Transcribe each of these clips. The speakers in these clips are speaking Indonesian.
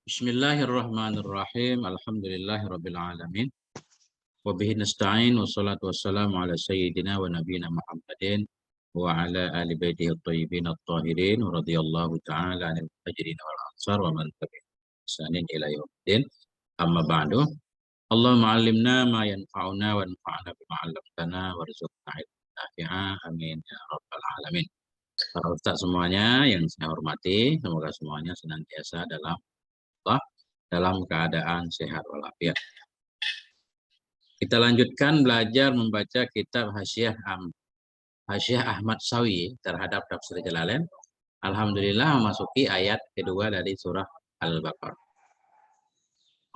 Bismillahirrahmanirrahim. Alhamdulillahirabbil alamin. Wa bihi nasta'in wassalatu wassalamu ala sayyidina wa nabiyyina Muhammadin wa ala ali baitihi at-thayyibin at-tahirin wa radhiyallahu ta'ala 'anil muhajirin wal ansar wa man tabi'ahum bi ihsanin ila yaumiddin. Amma ba'du. Allahumma 'allimna ma yanfa'una wanfa'na bima 'allamtana warzuqna ilman nafi'a. Amin ya rabbal alamin. Para ustaz semuanya yang saya hormati, semoga semuanya senantiasa dalam keadaan sehat walafiat. Kita lanjutkan belajar membaca kitab Hasyiah Ahmad Sawi terhadap tafsir Jalalain. Alhamdulillah memasuki ayat kedua dari surah Al-Baqarah.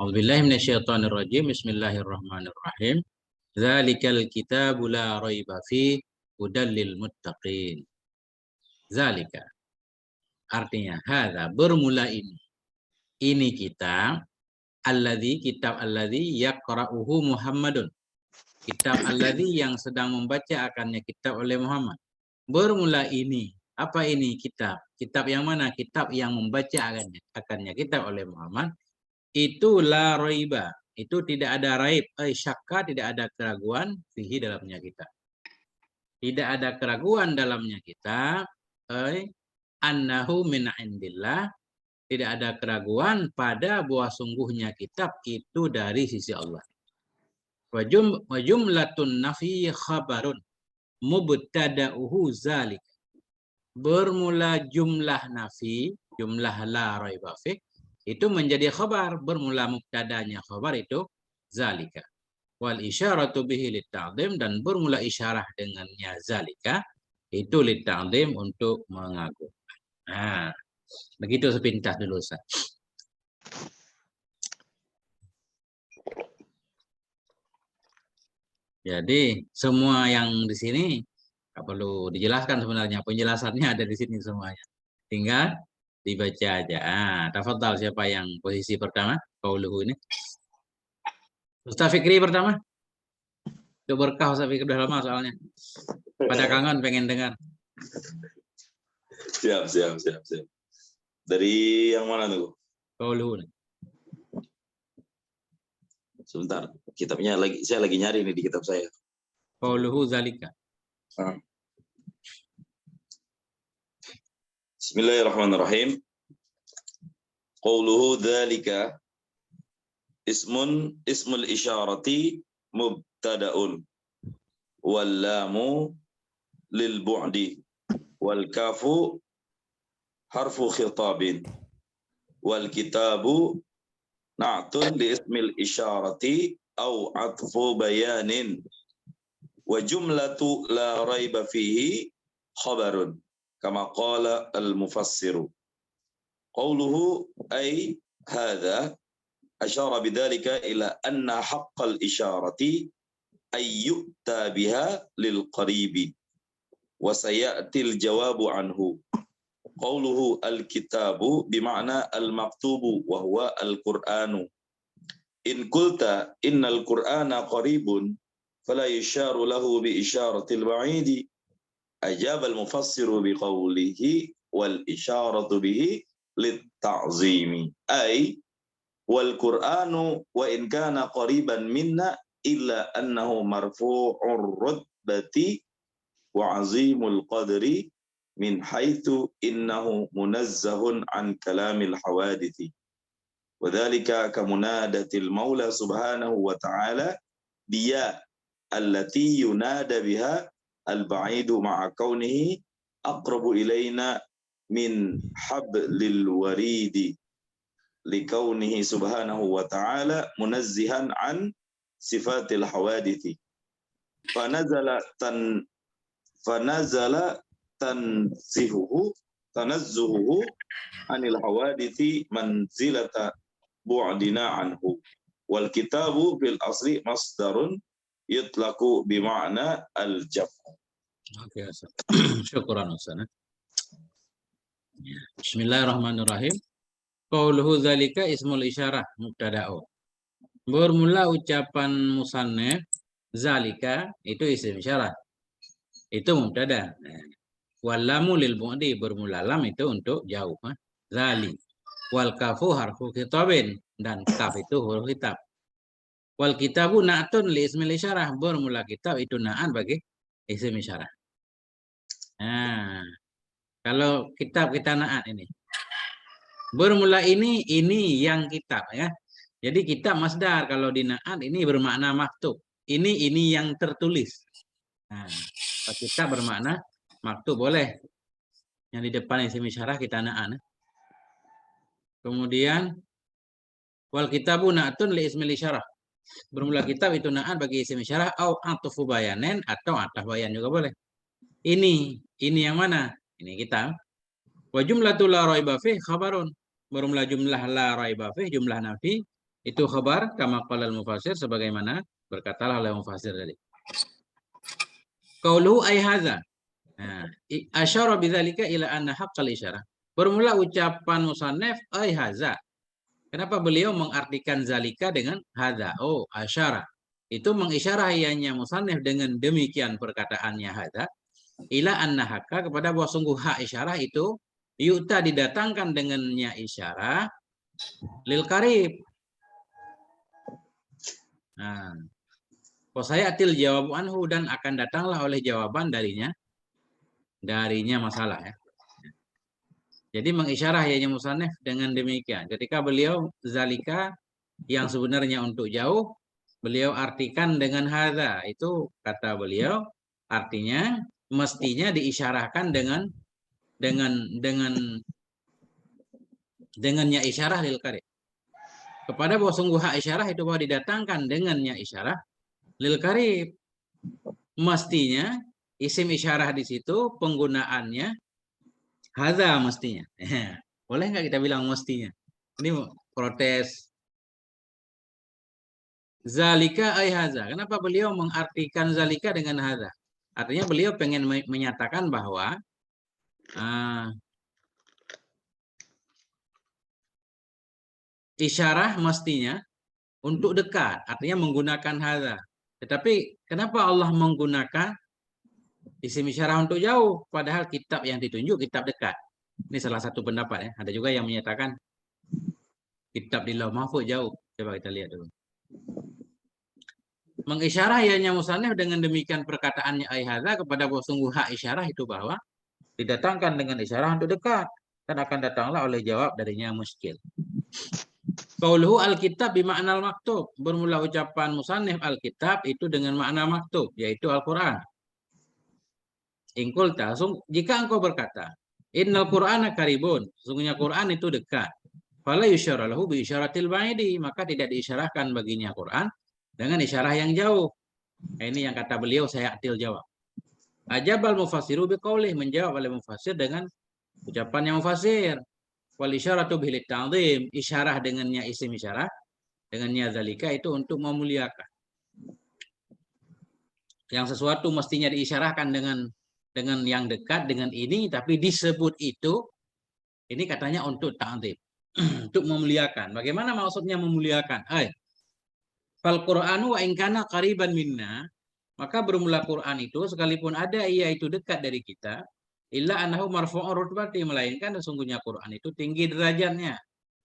A'udzubillahi minasyaitonirrajim. Bismillahirrahmanirrahim. Dzalikal kitabu la raiba fi hudal lil muttaqin. Zalika artinya hadza, bermula ini kitab alladzi yaqra'uhu Muhammadun. Kitab alladzi yang sedang membaca akannya kitab oleh Muhammad. Bermula ini. Apa ini kitab? Kitab yang mana? Kitab yang membaca akannya kitab oleh Muhammad. Itu la raiba. Itu tidak ada raib. Syakka, tidak ada keraguan. Fihi, dalamnya kitab. Tidak ada keraguan dalamnya kitab. Annahu min indillah. Tidak ada keraguan pada bahwa sungguhnya kitab itu dari sisi Allah. Wa jumlatun nafi khabarun mubtada'uhu zalik. Bermula jumlah nafi, jumlah la raiba fi, itu menjadi khabar. Bermula mubtadanya khabar itu zalika. Wal isyaratu bihi litta'zim, dan bermula isyarah dengannya zalika itu litta'zim, untuk mengagumkan. Nah, begitu sepintas dulu, Ustaz. Jadi semua yang di sini nggak perlu dijelaskan sebenarnya, penjelasannya ada di sini semuanya. Tinggal dibaca aja. Tafadhal, siapa yang posisi pertama? Qauluhu ini. Ustaz Fikri pertama. Itu berkah Ustaz Fikri, udah lama soalnya. Pada kangen pengen dengar. Siap. Dari yang mana tuh? Qauluhu. Sebentar, kitabnya saya lagi nyari nih di kitab saya. Qauluhu zalika. Bismillahirrahmanirrahim. Qauluhu dzalika ismul isyarati mubtada'un wal lamu lil bu'di wal kafu harfu khitabin wal kitabu na'tun li ismil isyarati au atfu bayanin wa jumlatu la raiba fihi khabarun kama qala al-mufassiru. Qawluhu ay hadha asyara bidzalika ila anna haqqal isyarati ay yu'ta biha lil qaribi wa sayatil jawabu anhu. Qawluhu al-kitabu bima'na al-maktubu wa huwa al-Qur'anu. In qulta innal Qur'ana qaribun fala yusharu lahu bi isyaratil ba'idi. Ajab al-mufassiru biqawlihi wal isyaratu bihi lit-ta'zimi. Ay wal Qur'anu wa in kana qariban minna illa annahu marfu'ur rutbati wa 'azimul qadri min haitsu innahu munazzahun an kalamil hawadithi. Wadhalika kamunadatil maula subhanahu wa ta'ala dia allati yunada biha al-ba'idu ma'a kaunihi aqrabu ilayna min hablil waridi likaunihi subhanahu wa ta'ala munazzihan an sifatil hawadithi. Fanazala tanazzuhu anil hawadithi manzilata bu'dina anhu. Wal kitabu fil asli masdarun yutlaqu bima'na al-jam'. Oke, Ustaz. Syukran, Ustaz. Bismillahirrahmanirrahim. Qauluhu zalika ismul isyarah mubtada'u. Bermula ucapan musannaf zalika itu isim isyarah. Itu mubtada. Walamu lil bu'di, bermula lam itu untuk jauh. Zali. Wal kafu harfu khitabin, dan kaf itu huruf khitab. Wal kitabu na'tun li ismil isyarah, bermula kitab itu na'an bagi isim isyarah. Nah, kalau kitab kita na'at ini. Bermula ini yang kitab ya. Jadi kitab masdar, kalau di na'at ini bermakna maktub. Ini yang tertulis. Nah, kitab bermakna maktub, boleh. Yang di depan isim isyarah kita na'an. Kemudian wal kitabu na'tun li ismil isyarah. Bermula kitab itu na'at bagi isim isyarah au atufu bayanen, atau ataf bayan juga boleh. Ini yang mana? Ini kitab. Wa jumlatul la raiba fi khabarun. Bermula jumlah la raiba fi, jumlah nafi itu khabar kama qala al-mufassir, sebagaimana berkata oleh mufassir tadi. Qauluhu ay hadza. Nah, asyara bidzalika ila anna haqqal isyarah. Bermula ucapan musannaf ay hadza. Kenapa beliau mengartikan zalika dengan hadza? Oh, asyara. Itu mengisyarah ianya musannaf dengan demikian perkataannya hadza ila anna haqqa, kepada bahwa sungguh hak isyarah itu yu'ta, didatangkan dengannya isyarah lil qarib. Nah, wasayatil jawabu anhu, dan akan datanglah oleh jawaban darinya masalah ya. Jadi mengisyarah ianya musannaf dengan demikian. Ketika beliau zalika yang sebenarnya untuk jauh, beliau artikan dengan hadza. Itu kata beliau artinya mestinya diisyarahkan dengannya isyarah lil qarib. Kepada bahwa sungguh hak isyarah itu bahwa didatangkan dengannya isyarah lil qarib. Mestinya isim isyarah di situ penggunaannya hadza mestinya. Boleh nggak kita bilang mestinya? Ini protes. Zalika ay hadza. Kenapa beliau mengartikan zalika dengan hadza? Artinya beliau pengen menyatakan bahwa isyarah mestinya untuk dekat, artinya menggunakan hadza. Tetapi kenapa Allah menggunakan isim isyarah untuk jauh, padahal kitab yang ditunjuk kitab dekat? Ini salah satu pendapat ya. Ada juga yang menyatakan kitab di Lauh Mahfuz jauh. Coba kita lihat dulu. Mengisyarah ianya musannaf dengan demikian perkataannya ay hadza, kepada bahwa sungguh hak isyarah itu bahwa didatangkan dengan isyarah untuk dekat, dan akan datanglah oleh jawab darinya muskil. Qauluhu alkitab bima'nal maktub. Bermula ucapan musannif alkitab itu dengan makna maktub, yaitu Al-Quran. Ingkulta, jika engkau berkata, innal Qur'ana karibun, sesungguhnya Quran itu dekat. Fala yusyara lahu bi isyaratil ba'idi, maka tidak diisyarahkan baginya Quran dengan isyarah yang jauh. Nah, ini yang kata beliau saya atil jawab. Ajabal mufassiru biqaulih, menjawab oleh mufassir dengan ucapannya mufassir. Wal isyaratu bil ta'dhim, isyarah dengannya isim isyarah, dengannya zalika itu untuk memuliakan. Yang sesuatu mestinya diisyarahkan dengan yang dekat, dengan ini, tapi disebut itu, ini katanya untuk ta'dhim, untuk memuliakan. Bagaimana maksudnya memuliakan? Fal Qur'anu wa in kana qariban minna, maka bermula Quran itu sekalipun ada ia itu dekat dari kita, illa annahu marfu'ur rutbati, melainkan sesungguhnya Quran itu tinggi derajatnya,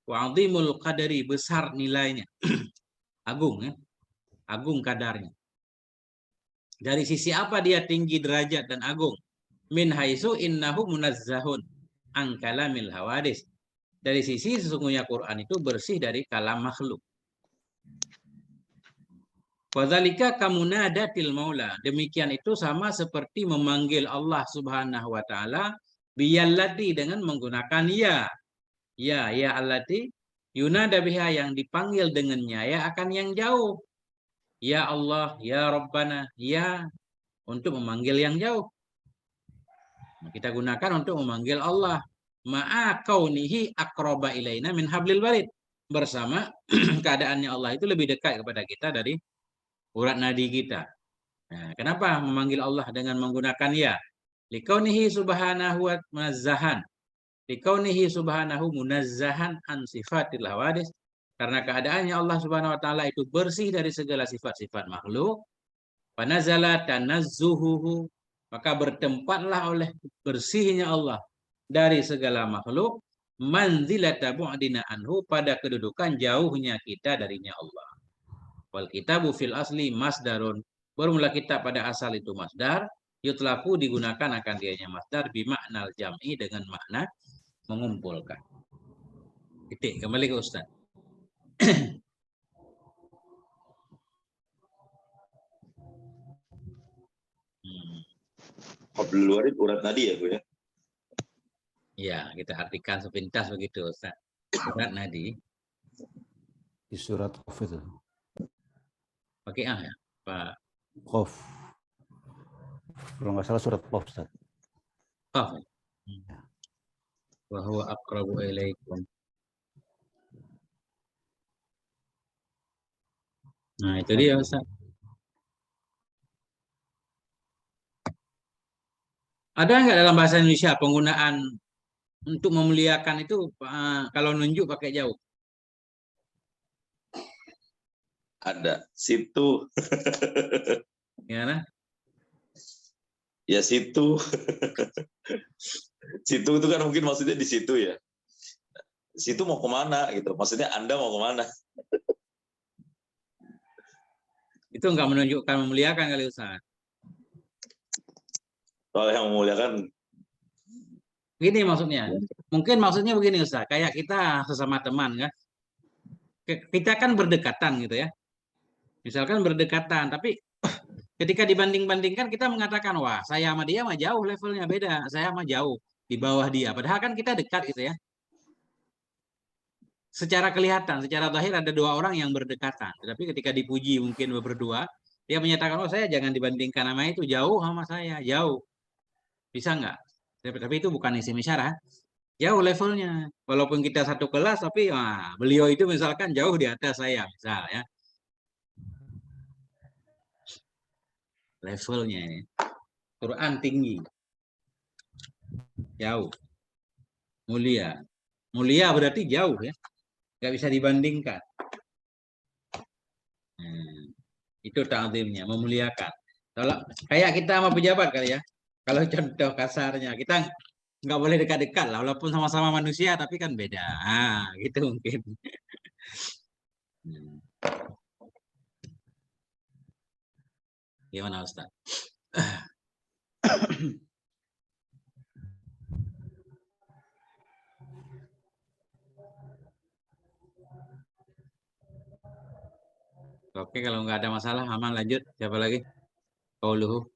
wa 'azimul qadari, besar nilainya, agung ya, agung kadarnya. Dari sisi apa dia tinggi derajat dan agung? Min haitsu innahu munazzahun an kalamil hawadis. Dari sisi sesungguhnya Quran itu bersih dari kalam makhluk. Wadzalika kamunadatil maula. Demikian itu sama seperti memanggil Allah Subhanahu wa taala biyallati, dengan menggunakan ya. Ya allati yunada biha, yang dipanggil dengannya ya akan yang jauh. Ya Allah, ya Rabbana, ya, untuk memanggil yang jauh. Kita gunakan untuk memanggil Allah. Ma'a kaunihi aqraba ilaina min hablil warid. Bersama keadaannya Allah itu lebih dekat kepada kita dari urat nadi kita. Nah, kenapa memanggil Allah dengan menggunakan ya? Likaunihi subhanahu wa munazzahan. Likaunihi subhanahu munazzahan an sifatil hawadis. Karena keadaannya Allah Subhanahu wa taala itu bersih dari segala sifat-sifat makhluk. Panazala tanazzuhuhu, Maka bertempatlah oleh bersihnya Allah dari segala makhluk, manzilata bu'dina anhu, pada kedudukan jauhnya kita darinya Allah. Wal kitabu fil asli masdarun. Bermula kitab pada asal itu masdar, yutlaku digunakan akan dianya masdar bimaknal jam'i, dengan makna mengumpulkan. Titik, kembali ke Ustaz. Qablul warid urat nadi ya, Bu ya. Ya, kita artikan sepintas begitu Ustaz. Urat nadi Di surat Qaf itu. pakai A ya, Pak. Qaf. Kalau nggak salah surat Qaf, Ustaz. Qaf. Wa huwa aqrabu ilaikum. Nah, itu dia Ustaz. Ada nggak dalam bahasa Indonesia penggunaan untuk memuliakan itu kalau nunjuk pakai jauh? Ada. Situ. Gimana? Ya situ. Situ itu kan mungkin maksudnya di situ ya. Situ mau kemana gitu. Maksudnya Anda mau kemana? Itu nggak menunjukkan memuliakan kali Ustaz. Kalau yang memuliakan. Gini maksudnya. Mungkin maksudnya begini Ustaz. Kayak kita sesama teman kan. Kita kan berdekatan gitu ya. Misalkan berdekatan. Tapi ketika dibanding-bandingkan kita mengatakan, wah saya sama dia mah jauh levelnya beda. Saya mah jauh di bawah dia. Padahal kan kita dekat gitu ya. Secara kelihatan, secara zahir ada dua orang yang berdekatan. Tetapi ketika dipuji mungkin berdua, dia menyatakan, oh saya jangan dibandingkan sama itu, jauh sama saya, jauh. Bisa nggak? Tapi itu bukan isim isyarah. Jauh levelnya. Walaupun kita satu kelas, tapi wah, beliau itu misalkan jauh di atas saya, misal ya. Levelnya ini. Quran tinggi. Jauh. Mulia. Mulia berarti jauh ya. Nggak bisa dibandingkan. Itu ta'zimnya, memuliakan. Kalau kayak kita sama pejabat kali ya. Kalau contoh kasarnya, kita nggak boleh dekat-dekat lah, walaupun sama-sama manusia, tapi kan beda. Gitu mungkin. Gimana Ustaz? Oke, kalau nggak ada masalah, aman lanjut. Siapa lagi? Qauluhu.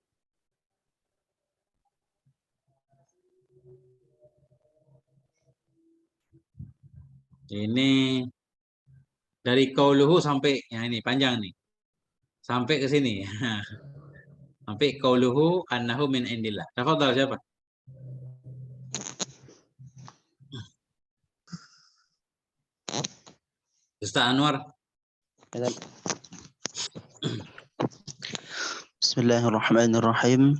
Ini dari qauluhu sampai, ya ini panjang nih. Sampai ke sini. Sampai qauluhu annahu min indillah. Tafadhal siapa? Ustaz Anwar. Bismillahirrahmanirrahim.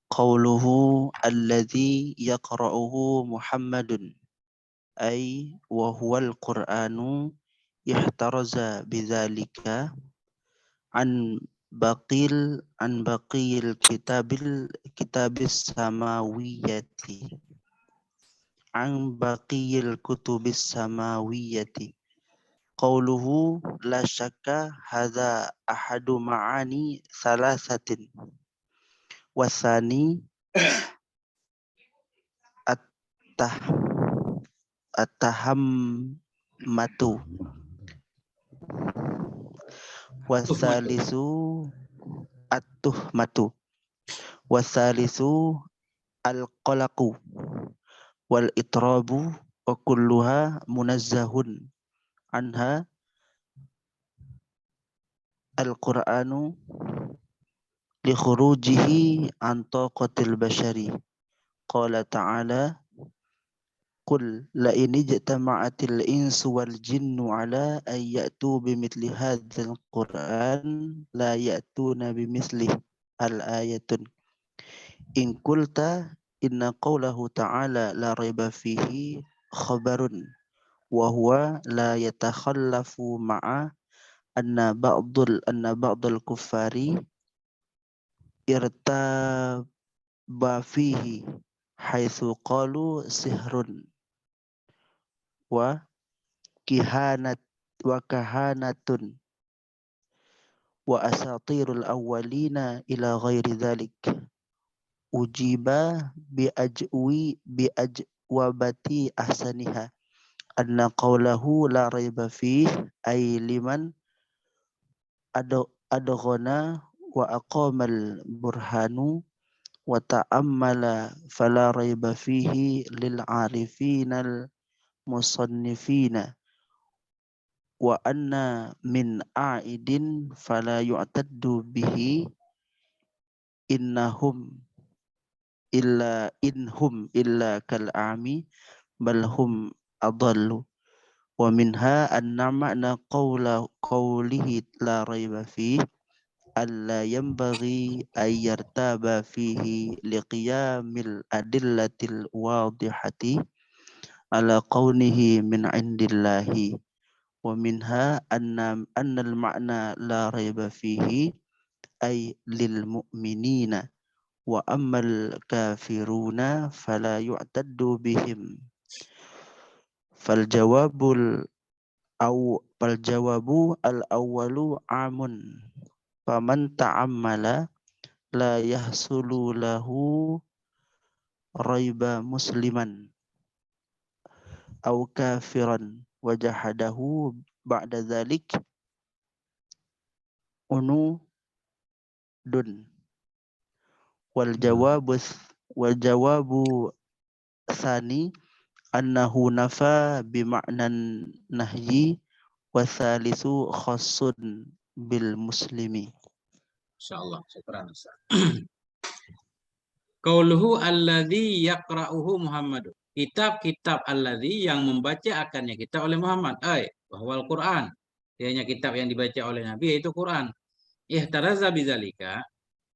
Qauluhu alladhi yaqra'uhu Muhammadun ay wa huwal Qur'anu ihtaraza bidzalika an baqil kitabis samawiyati an baqil kutubis samawiyati. Qauluhu la syakka hadza ahadu ma'ani thalathatin wasani at-tahammatu wasalisu at-tuhmatu wasalisu al-qalaqu wal itrabu wa kulluha munazzahun anha al-Qur'anu li khurujihi an taqatil bashari. Qala ta'ala qul la in ijtama'atil insu wal jinnu ala ay ya'tu bimithli hadzal Qur'an la ya'tuna bimithlihi al-ayatun in qulta inna qawlahu ta'ala la raiba fihi khabarun wa huwa la yatakhallafu ma'a anna ba'dul kuffari raiba fihi haitsu qalu sihrun wa kahanatun wa asatirul awwalina ila ghairi dhalik. Ujiba bi ajwabati ahsaniha anna qawlahu la raiba fihi ay liman adghana wa aqamal burhanu wa ta'ammala fala raiba fihi lil arifinal musannifina wa anna min a'idin fala yu'taddu bihi inhum illa kal ami bal hum adallu. Wa minha anna ma'na qawlihi la raiba fihi alla yanbaghi ay yartaba fihi liqiyamil adillatil wadihati ala qawnihi min indillahi. Wa minha annal ma'na la raiba fihi ay lil mu'minina wa ammal kafiruna fala yu'taddu bihim. Fal jawabu al awwalu amun faman ta'ammala la yahsulu lahu raiba musliman aw kafiran wa jahadahu ba'da dhalik unudun. Wal jawabu tsani annahu nafa bima'nan nahyi wa thalithu khassun bil muslimi. Insyaallah, syukran Ustaz. Qauluhu alladzi yaqra'uhu Muhammadun. Kitab-kitab alladzi yang membaca akannya kitab oleh Muhammad. Bahwa Al-Quran. Ianya kitab yang dibaca oleh Nabi yaitu Quran. Ihtaraza bizalika.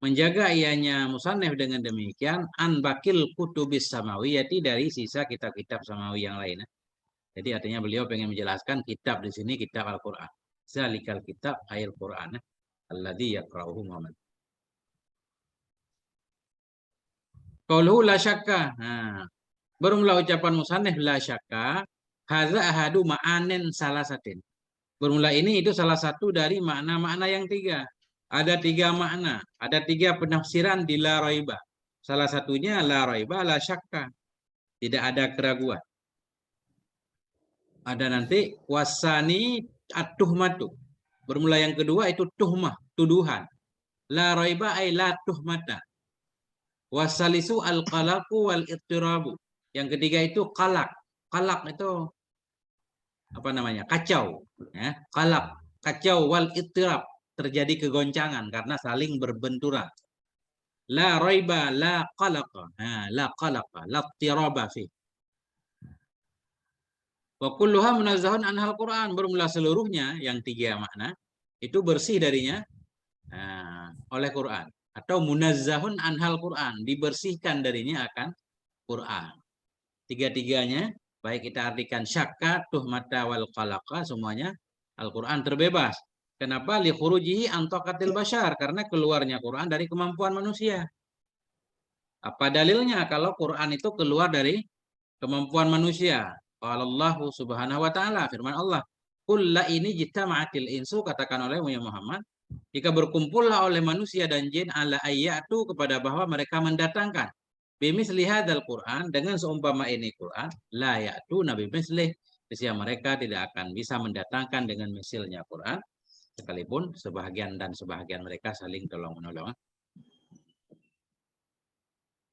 Menjaga ianya musannif dengan demikian. An bakil kutubis samawiyati dari sisa kitab-kitab samawi yang lain. Jadi artinya beliau pengen menjelaskan kitab di sini kitab Al-Quran. Zalikal kitab ayat Quran. Alladzi yaqra'uhu Muhammad. Qauluhu la syakka. Bermula ucapan musannif la syakka. Hadza ahadu ma'anin salasatin. Bermula ini itu salah satu dari makna-makna yang tiga. Ada tiga makna. Ada tiga penafsiran di la raiba. Salah satunya la raiba la syakka. Tidak ada keraguan. Ada nanti wasani at-tuhmatu. Bermula yang kedua itu tuhmah, tuduhan. La raiba ay la tuhmata. Wasalisu al-qalaqu wal-ittirabu. Yang ketiga itu qalaq. Qalaq itu apa namanya? Kacau. Ya, qalaq, kacau wal-ittirab. Terjadi kegoncangan karena saling berbenturan. La raiba la qalaqa. La qalaqa, la ittiraba fi. Wa kulluha munazzahun anhal Quran. Bermula seluruhnya yang tiga makna itu bersih darinya oleh Quran. Atau munazzahun anhal Quran, dibersihkan darinya akan Quran. Tiga-tiganya, baik kita artikan syakka, tuhmata, wal qalaqa, semuanya Al-Quran terbebas. Kenapa? Li khurujihi an taqatil bashar, karena keluarnya Quran dari kemampuan manusia. Apa dalilnya kalau Quran itu keluar dari kemampuan manusia? Qala Allah Subhanahu wa taala, firman Allah, "Qul la ini jitama'atil insu," katakan oleh Muhammad, jika berkumpullah oleh manusia dan jin ala ayyatu kepada bahwa mereka mendatangkan bimisli hadzal Quran dengan seumpama ini Quran la ya'tu nabi mislih, sesungguhnya mereka tidak akan bisa mendatangkan dengan misilnya Quran sekalipun sebahagian mereka saling tolong-menolong.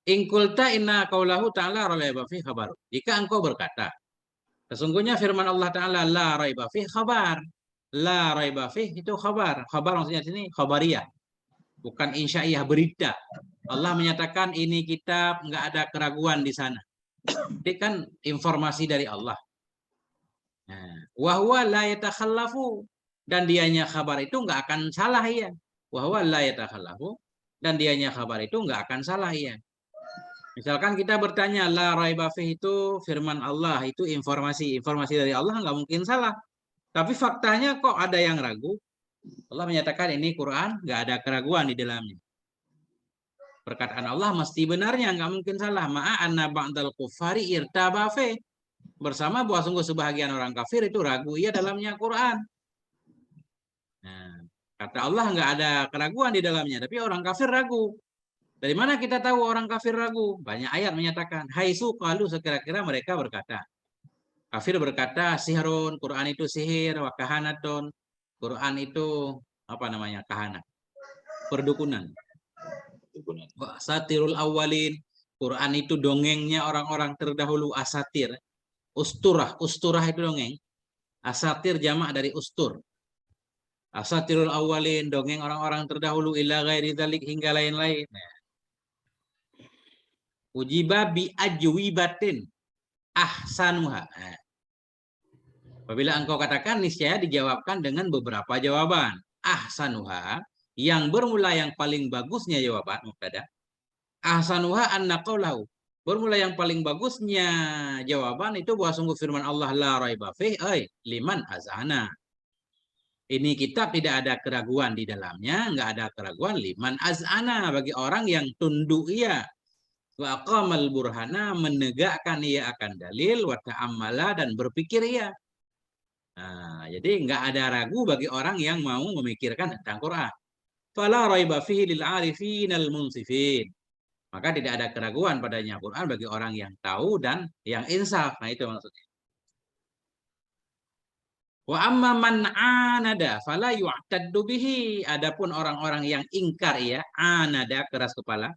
In qulta inna qaulahu ta'ala raiba fi khabar. Jika engkau berkata sesungguhnya firman Allah Ta'ala la raiba fi khabar. La raiba fih itu khabar. Khabar maksudnya sini khabariyah. Bukan insya'iyah, berita. Allah menyatakan ini kitab nggak ada keraguan di sana. Ini kan informasi dari Allah. Wa huwa la yatakhallafu, dan dianya khabar itu nggak akan salah ya. Wa huwa la yatakhallafu, dan dianya khabar itu nggak akan salah ya. Misalkan kita bertanya la raiba fih itu firman Allah, itu informasi dari Allah nggak mungkin salah. Tapi faktanya kok ada yang ragu. Allah menyatakan ini Quran nggak ada keraguan di dalamnya. Perkataan Allah mesti benarnya, nggak mungkin salah. Ma'a anna ba'dal kufari irtaba fi. Bersama bahwa sungguh sebahagian orang kafir itu ragu ia dalamnya Quran. Nah, kata Allah nggak ada keraguan di dalamnya, tapi orang kafir ragu. Dari mana kita tahu orang kafir ragu? Banyak ayat menyatakan, haitsu qalu, sekira-kira mereka berkata. Kafir berkata sihrun, Quran itu sihir, wa kahanatun. Quran itu apa namanya? Kahanat. Perdukunan. Asatirul awalin, Quran itu dongengnya orang-orang terdahulu. Asatir, usturah itu dongeng. Asatir jamak dari ustur. Asatirul awalin, dongeng orang-orang terdahulu. Ila ghairi dzalik, hingga lain-lain. Ujiba bi ajwibatin ahsanuha. Apabila engkau katakan, niscaya dijawabkan dengan beberapa jawaban. Ahsanuha, yang bermula yang paling bagusnya jawaban, mubtada. Ahsanuha anna qaulahu, bermula yang paling bagusnya jawaban itu bahwa sungguh firman Allah la raiba fih, liman azana. Ini kitab tidak ada keraguan di dalamnya, enggak ada keraguan liman azana, bagi orang yang tunduk ia. Wa aqamal burhana, menegakkan ia akan dalil, wa ta'ammala, dan berpikir ia. Nah, jadi enggak ada ragu bagi orang yang mau memikirkan tentang Quran. Fala raiba fihi lil arifin al munsifin. Maka tidak ada keraguan padanya Quran bagi orang yang tahu dan yang insaf. Nah, itu maksudnya. Wa amma man anada fala yu'taddu bihi. Adapun orang-orang yang ingkar ya, anada keras kepala.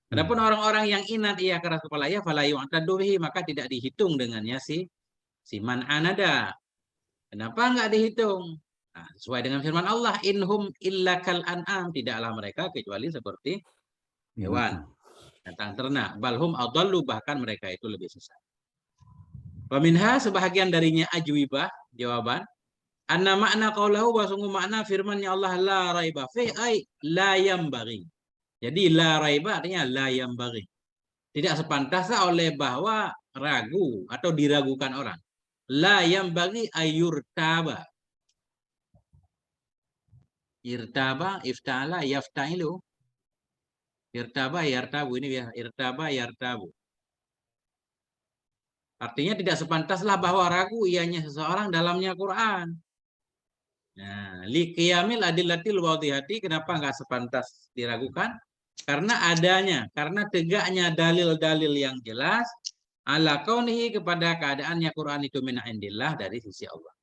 Adapun orang-orang yang inat ia keras kepala ya, fala yu'taddu bihi, maka tidak dihitung dengannya si man anada. Kenapa enggak dihitung? Nah, sesuai dengan firman Allah, inhum illa kal an'am, tidaklah mereka kecuali seperti hewan, tentang ternak. Balhum adallu, bahkan mereka itu lebih sesat. Wa minha, sebahagian darinya ajwibah, jawaban. Anna makna qaulahu, wa sungguh makna firman-Nya Allah la raiba fi, ay la yambaghi. Jadi la raiba artinya la yambaghi. Tidak sepantasnya oleh bahwa ragu atau diragukan orang. La yambaghi ayurtaba. Irtaba, iftala, yaftailu. Irtaba, yartabu. Ini ya, irtaba, yartabu. Artinya tidak sepantaslah bahwa ragu ianya seseorang dalamnya Quran. Nah, li qiyamil adillatil wadihati, kenapa enggak sepantas diragukan? Karena tegaknya dalil-dalil yang jelas ala kaunihi, kepada keadaannya Quran itu min indillah, dari sisi Allah.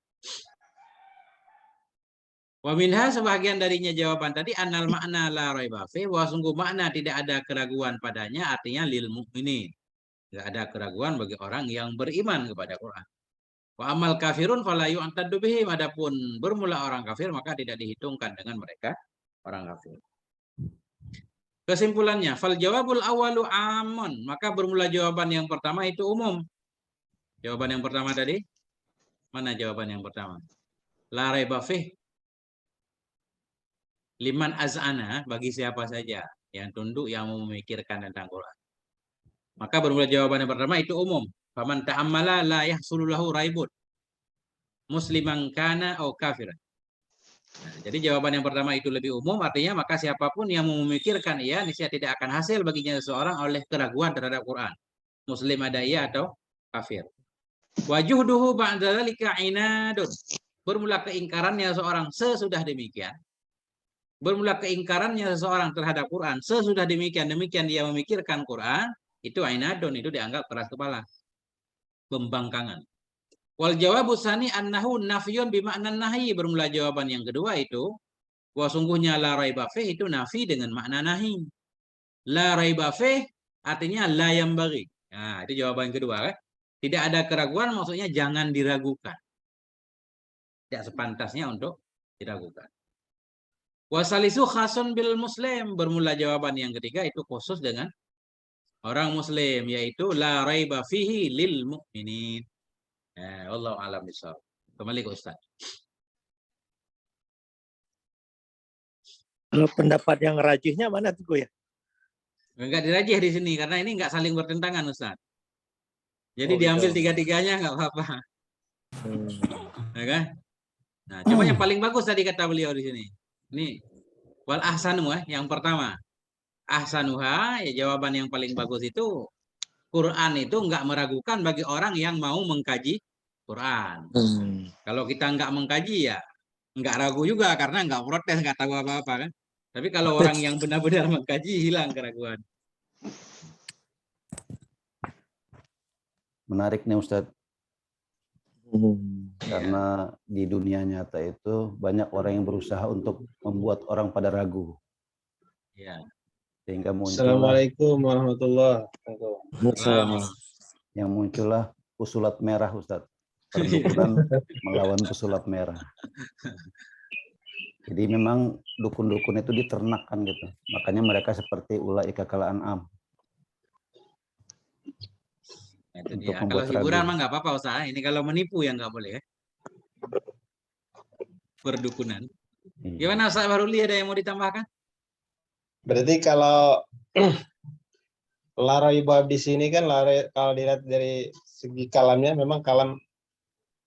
Wa minha, sebahagian darinya jawaban tadi, annal makna la raiba fi, wa sungguh makna tidak ada keraguan padanya, artinya lil mu'minin. Enggak ada keraguan bagi orang yang beriman kepada Quran. Wa amal kafirun fala yu'taddu bihim, adapun bermula orang kafir maka tidak dihitungkan dengan mereka orang kafir. Kesimpulannya, fal jawabul awalu amon, maka bermula jawaban yang pertama itu umum. Jawaban yang pertama tadi, mana jawaban yang pertama? La raiba fih, liman az'ana, bagi siapa saja yang tunduk, yang memikirkan tentang Quran. Maka bermula jawaban yang pertama itu umum. Faman ta'ammala la yahsulu lahu raibun, musliman kana au kafiran. Nah, jadi jawaban yang pertama itu lebih umum, artinya maka siapapun yang memikirkan ia, niscaya tidak akan hasil baginya seseorang oleh keraguan terhadap Quran. Muslim ada ia atau kafir. Wajuhduhu ba'da dzalika inadun. Bermula keingkarannya seseorang sesudah demikian. Bermula keingkarannya seseorang terhadap Quran sesudah demikian dia memikirkan Quran, itu inadun, itu dianggap keras kepala. Pembangkangan. Wal jawabu tsani annahu nafyun bi makna nahi, bermula jawaban yang kedua itu bahwa sungguhnya la raiba fih itu nafi dengan makna nahi. La raiba fih artinya la yambaghi. Nah, itu jawaban yang kedua kan. Tidak ada keraguan, maksudnya jangan diragukan. Tidak sepantasnya untuk diragukan. Wasalisu khasun bil muslim, bermula jawaban yang ketiga itu khusus dengan orang muslim, yaitu la raiba fihi lil mu'minin. Wallahu a'lam bishawab. Kembali ke Ustaz. Kalau pendapat yang rajihnya mana tuh ya? Enggak dirajih di sini karena ini enggak saling bertentangan, Ustaz. Jadi diambil tiga-tiganya enggak apa-apa. Ya kan? Nah, coba yang paling bagus tadi kata beliau di sini. Ini wal ahsanu yang pertama. ahsanuha, ya jawaban yang paling bagus itu Quran itu nggak meragukan bagi orang yang mau mengkaji Quran. Kalau kita nggak mengkaji ya nggak ragu juga karena nggak protes, nggak tahu apa-apa kan. Tapi kalau orang yang benar-benar mengkaji hilang keraguan. Menarik nih Ustadz. Karena di dunia nyata itu banyak orang yang berusaha untuk membuat orang pada ragu. Ya. Sehingga muncullah Assalamualaikum warahmatullahi wabarakatuh. yang muncullah pesulap merah Ustadz. Perdukunan melawan pesulap merah. Jadi memang dukun-dukun itu diternakkan gitu. Makanya mereka seperti ulaika kal an'am. Itu Untuk dia. Kalau membuat hiburan ragu. mah nggak apa-apa usaha. Ini kalau menipu yang nggak boleh ya. Perdukunan. Iya. Gimana Ustaz Baruli, ada yang mau ditambahkan? Berarti kalau la raiba di sini kan kalau dilihat dari segi kalamnya memang kalam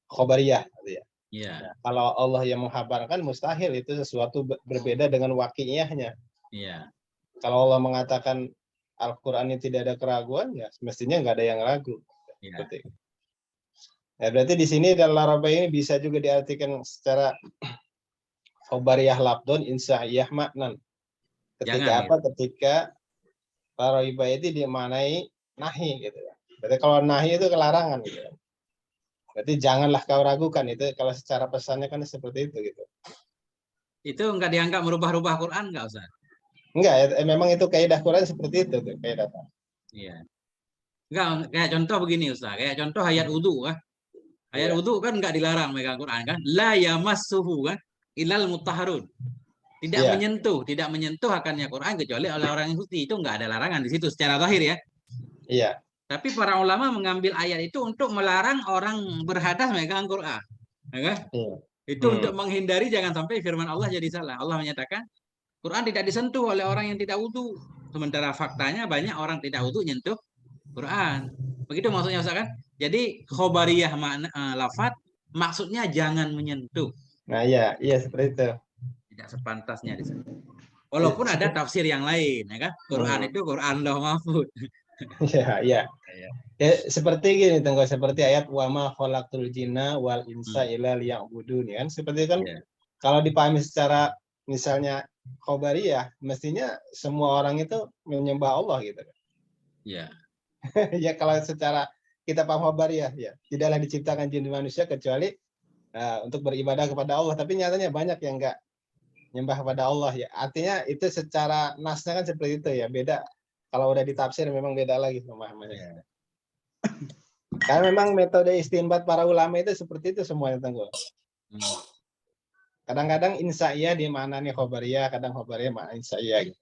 khobariyah gitu ya. Iya. Kalau Allah yang menghabarkan mustahil itu sesuatu berbeda dengan waqi'iyahnya. Iya. Kalau Allah mengatakan Al-Qur'an ini tidak ada keraguan ya semestinya nggak ada yang ragu. Iya. Seperti itu. Ya, berarti di sini dalam la raiba ini bisa juga diartikan secara khobariyah labdon insa'iyah maknan. Ketika Jangan, apa? Ketika la raiba itu dimaknai nahi gitu ya. Berarti kalau nahi itu kelarangan gitu. Berarti janganlah kau ragukan itu kalau secara pesannya kan seperti itu gitu. Itu nggak dianggap merubah-rubah Quran nggak Ustaz? Enggak, memang itu kaidah Quran seperti itu tuh kaidah. Iya. Enggak, kayak contoh begini Ustaz, kayak contoh ayat wudu kan. Ayat wudu kan nggak dilarang megang Quran kan. La yamassuhu kan ilal mutahharun. Tidak Iya. menyentuh akannya Quran kecuali oleh orang yang suci. Itu nggak ada larangan di situ secara zahir ya. Iya. Tapi para ulama mengambil ayat itu untuk melarang orang berhadas megang Quran. Ya kan? Iya. Itu untuk menghindari jangan sampai firman Allah jadi salah. Allah menyatakan Quran tidak disentuh oleh orang yang tidak wudu. Sementara faktanya banyak orang tidak wudu nyentuh Quran. Begitu maksudnya Ustaz kan? Jadi khobariyah makna lafaz maksudnya jangan menyentuh. Nah, iya seperti itu. Tidak sepantasnya di sana. Walaupun ada tafsir yang lain, ya kan? Quran itu Quran Lauh Mahfuz. Iya. Ya, seperti gini Tengko, seperti ayat wa ma khalaqtul jinna wal insa illa liya'budun kan seperti kan kalau dipahami secara misalnya khobariyah mestinya semua orang itu menyembah Allah gitu. Iya. Ya kalau secara kita paham khobariyah ya tidaklah diciptakan jin dan manusia kecuali untuk beribadah kepada Allah, tapi nyatanya banyak yang enggak nyembah kepada Allah ya. Artinya itu secara nasnya kan seperti itu ya, beda. Kalau udah ditafsir memang beda lagi pemahamannya. Karena memang metode istinbat para ulama itu seperti itu semuanya Tengku. Kadang-kadang insa'iyah di maknanya khobariyah, kadang khobariyah makna insa'iyah gitu.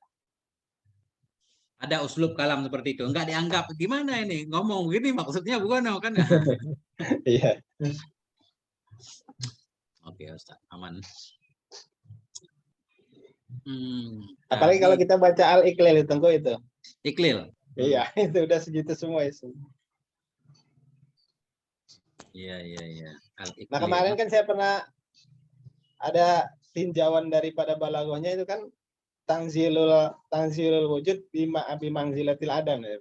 Ada uslub kalam seperti itu. Enggak dianggap gimana ini ngomong gini maksudnya bukan kan? Iya. Oke Ustaz, aman. Apalagi kalau kita baca Al-Iqlil Tengku itu. Iqlil. Iya, itu udah segitu semua itu. Iya. Nah kemarin kan saya pernah ada tinjauan daripada balaghahnya itu kan tangzilul wujud bimangzilatil adam ya.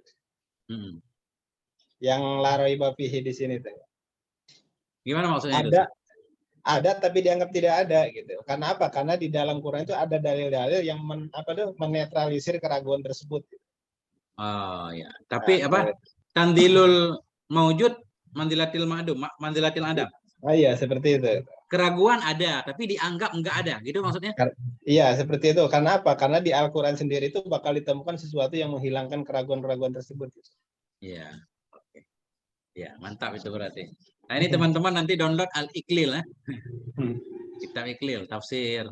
Yang la raiba fihi di sini tuh. Gimana maksudnya? Ada tapi dianggap tidak ada gitu. Karena apa? Karena di dalam Quran itu ada dalil-dalil yang menetralisir keraguan tersebut. Oh ya. Tapi Tandilul maujud manzilatil ma'dum, manzilatil adam. Oh iya, seperti itu. Keraguan ada, tapi dianggap enggak ada, gitu maksudnya? Iya, seperti itu. Karena apa? Karena di Al-Quran sendiri itu bakal ditemukan sesuatu yang menghilangkan keraguan-keraguan tersebut. Iya. Oke. Ya, mantap itu berarti. Nah ini teman-teman nanti download Al-Iqlil ya. Kitab Iqlil, tafsir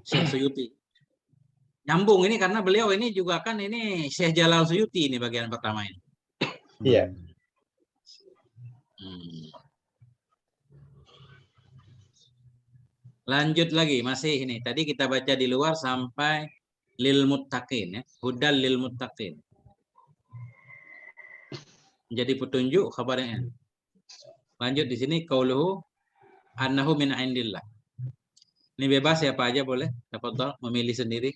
Syekh Suyuti. Nyambung ini karena beliau ini juga kan ini Syekh Jalal Suyuti ini bagian pertama ini. Iya. Lanjut lagi masih ini. Tadi kita baca di luar sampai lil muttaqin ya. Hudal lil muttaqin. Jadi petunjuk kabarnya. Lanjut di sini qauluhu annahu min indillah. Ini bebas siapa aja boleh. Tafadhol memilih sendiri.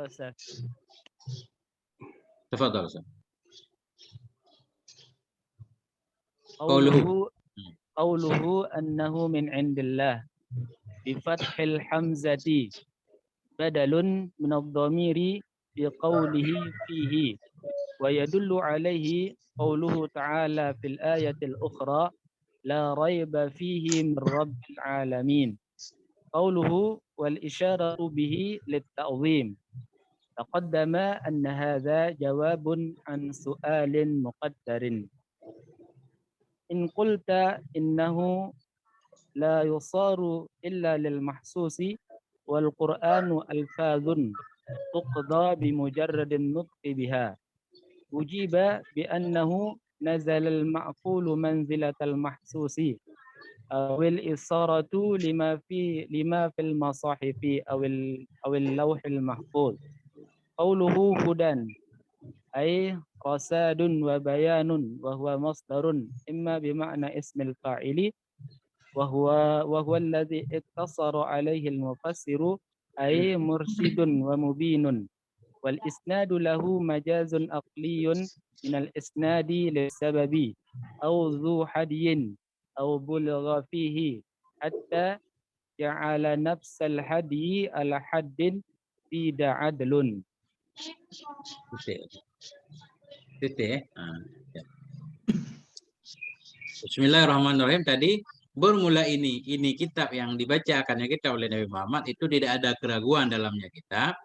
Ustaz. Tafadhal Ustaz. Qawluhu annahu min indillah bifathil hamzati badalun min ad-dhamiri biqawlihi fihi wa yadullu alayhi qawluhu ta'ala fil ayatil ukhra la rayba fihi min rabbil alamin. Qawluhu wal isyaratu bihi lit-ta'zim. Taqaddama anna hadha jawabun an su'alin muqaddarin. In qulta innahu la yusaru illa lil mahsusi wal Qur'anu alfadhun tuqda bi mujarradin nutqi biha. Ujiba bi annahu nazala al ma'qulu manzilat al mahsusi aw al isaratu lima fil masahifi aw al lawh al mahfuz. Qawluhu hudan ay qasadun wa bayanun wa huwa masdarun imma bima'na ismil fa'ili wa huwa alladhi iktasara alayhi al-mufassiru ay mursyidun wa mubinun wal isnadu lahu majazun aqliyun min al-isnadi lis-sababi aw dhu hadiyin aw bulgha fihi hatta ja'ala nafsal hadi ala haddin fi da'adlun. Titik. Bismillahirrahmanirrahim. Tadi bermula ini kitab yang dibacakannya kita oleh Nabi Muhammad itu tidak ada keraguan dalamnya kitab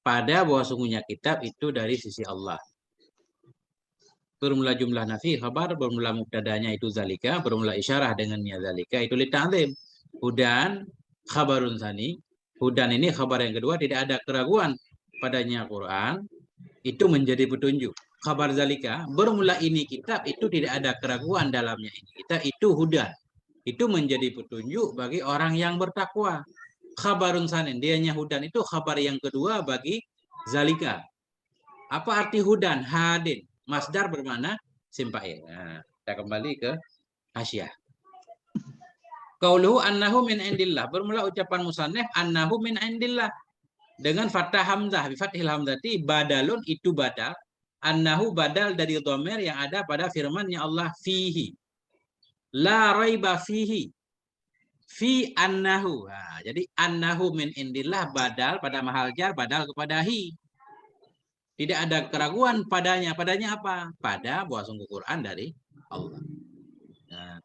pada bahwa sungguhnya kitab itu dari sisi Allah. Bermula jumlah nafi khabar, bermula mubtadanya itu zalika, bermula isyarah dengannya zalika itu lita'zim. Hudan khabarun tsani. Hudan ini khabar yang kedua, tidak ada keraguan padanya Quran itu menjadi petunjuk. Khabar zalika, bermula ini kitab itu tidak ada keraguan dalamnya ini kitab itu hudan. Itu menjadi petunjuk bagi orang yang bertakwa. Khabarun sanin, dianya hudan itu khabar yang kedua bagi zalika. Apa arti hudan? Hadin. Masdar bermakna simpail. Nah, kita kembali ke hasyiah. Qauluhu annahu min indillah. Bermula ucapan musannif annahu min indillah. Dengan fathah hamzah, bi fathil hamzati badalun itu badal. Annahu badal dari dhamir yang ada pada firman-Nya Allah fihi. La raiba fihi. Fi annahu. Nah, jadi annahu min indillah badal pada mahal jar, badal kepada hi. Tidak ada keraguan padanya. Padanya apa? Pada bahwa sungguh Quran dari Allah. Nah,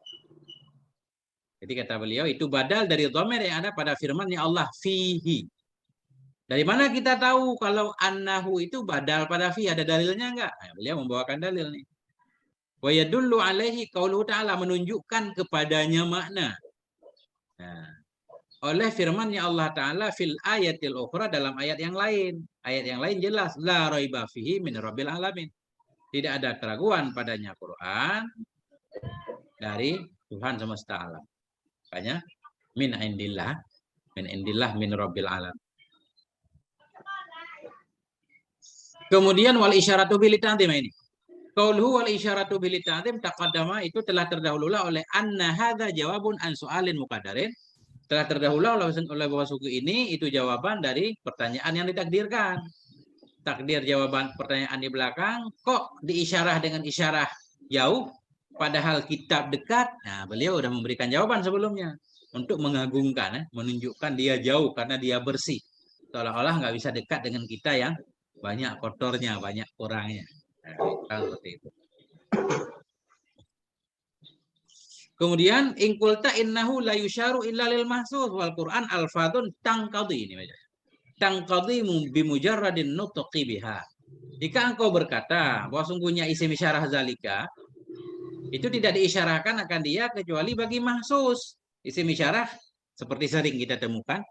jadi kata beliau itu badal dari dhamir yang ada pada firman-Nya Allah fihi. Dari mana kita tahu kalau annahu itu badal pada fi? Ada dalilnya enggak? Nah, beliau membawakan dalil nih. Wa yadullu alaihi qauluhu ta'ala, menunjukkan kepadanya makna. Nah, oleh firman-Nya Allah Ta'ala fil ayatil ukhra, dalam ayat yang lain. Ayat yang lain jelas la raiba fihi min rabbil alamin. Tidak ada keraguan padanya Quran dari Tuhan semesta alam. Makanya min indillah min rabbil alamin. Kemudian wal isyaratu bil ta'zim ini. Qauluhu wal isyaratu bil ta'zim taqaddama, itu telah terdahulu oleh anna hadza jawabun an su'alin muqaddarin. Telah terdahulu oleh bahwa suku ini itu jawaban dari pertanyaan yang ditakdirkan. Takdir jawaban pertanyaan di belakang kok diisyarah dengan isyarah jauh padahal kitab dekat. Nah, beliau sudah memberikan jawaban sebelumnya untuk mengagungkan, menunjukkan dia jauh karena dia bersih. Seolah-olah nggak bisa dekat dengan kita yang banyak kotornya, banyak kurangnya. Nah, seperti itu. Kemudian ingkulta innahu la yusyaru illa lil mahsus wal Quran alfadun tangqadi, ini tangqadi bi mujarradin nutqi biha. Jika engkau berkata bahwa sungguhnya isim isyarah zalika itu tidak diisyarahkan akan dia kecuali bagi mahsus. Isim isyarah seperti sering kita temukan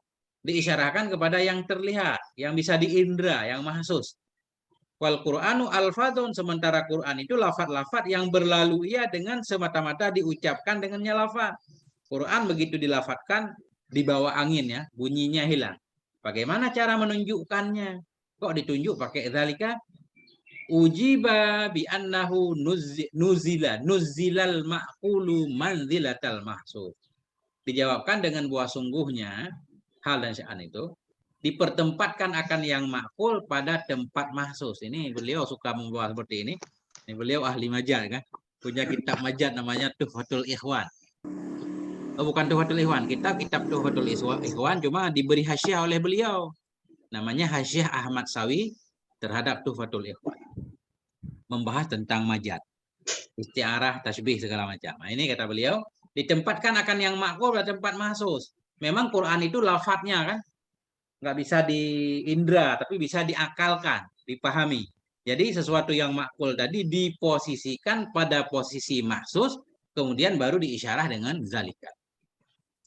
diisyarahkan kepada yang terlihat, yang bisa diindra, yang mahsus. Wal Qur'anu alfadun, sementara Quran itu lafaz-lafaz yang berlalu ia dengan semata-mata diucapkan dengannya lafaz. Quran begitu dilafatkan di bawah angin ya, bunyinya hilang. Bagaimana cara menunjukkannya? Kok ditunjuk pakai zalika? Ujiba bi annahu nuzilal ma'qulu manzilatal mahsus. Dijawabkan dengan bahwa sungguhnya hal dan sya'an itu dipertempatkan akan yang makul pada tempat mahsus. Ini beliau suka membawa seperti ini. Ini beliau ahli majaz kan. Punya kitab majaz namanya Tuhfatul Ikhwan. Oh, bukan Tuhfatul Ikhwan, kitab Tuhfatul Ikhwan cuma diberi hasyiah oleh beliau. Namanya hasyiah Ahmad Sawi terhadap Tuhfatul Ikhwan. Membahas tentang majaz, istiarah, tasbih segala macam. Nah, ini kata beliau, ditempatkan akan yang makul pada tempat mahsus. Memang Quran itu lafadznya kan nggak bisa diindra, tapi bisa diakalkan, dipahami. Jadi sesuatu yang makul tadi diposisikan pada posisi mahsus, kemudian baru diisyarah dengan zalika.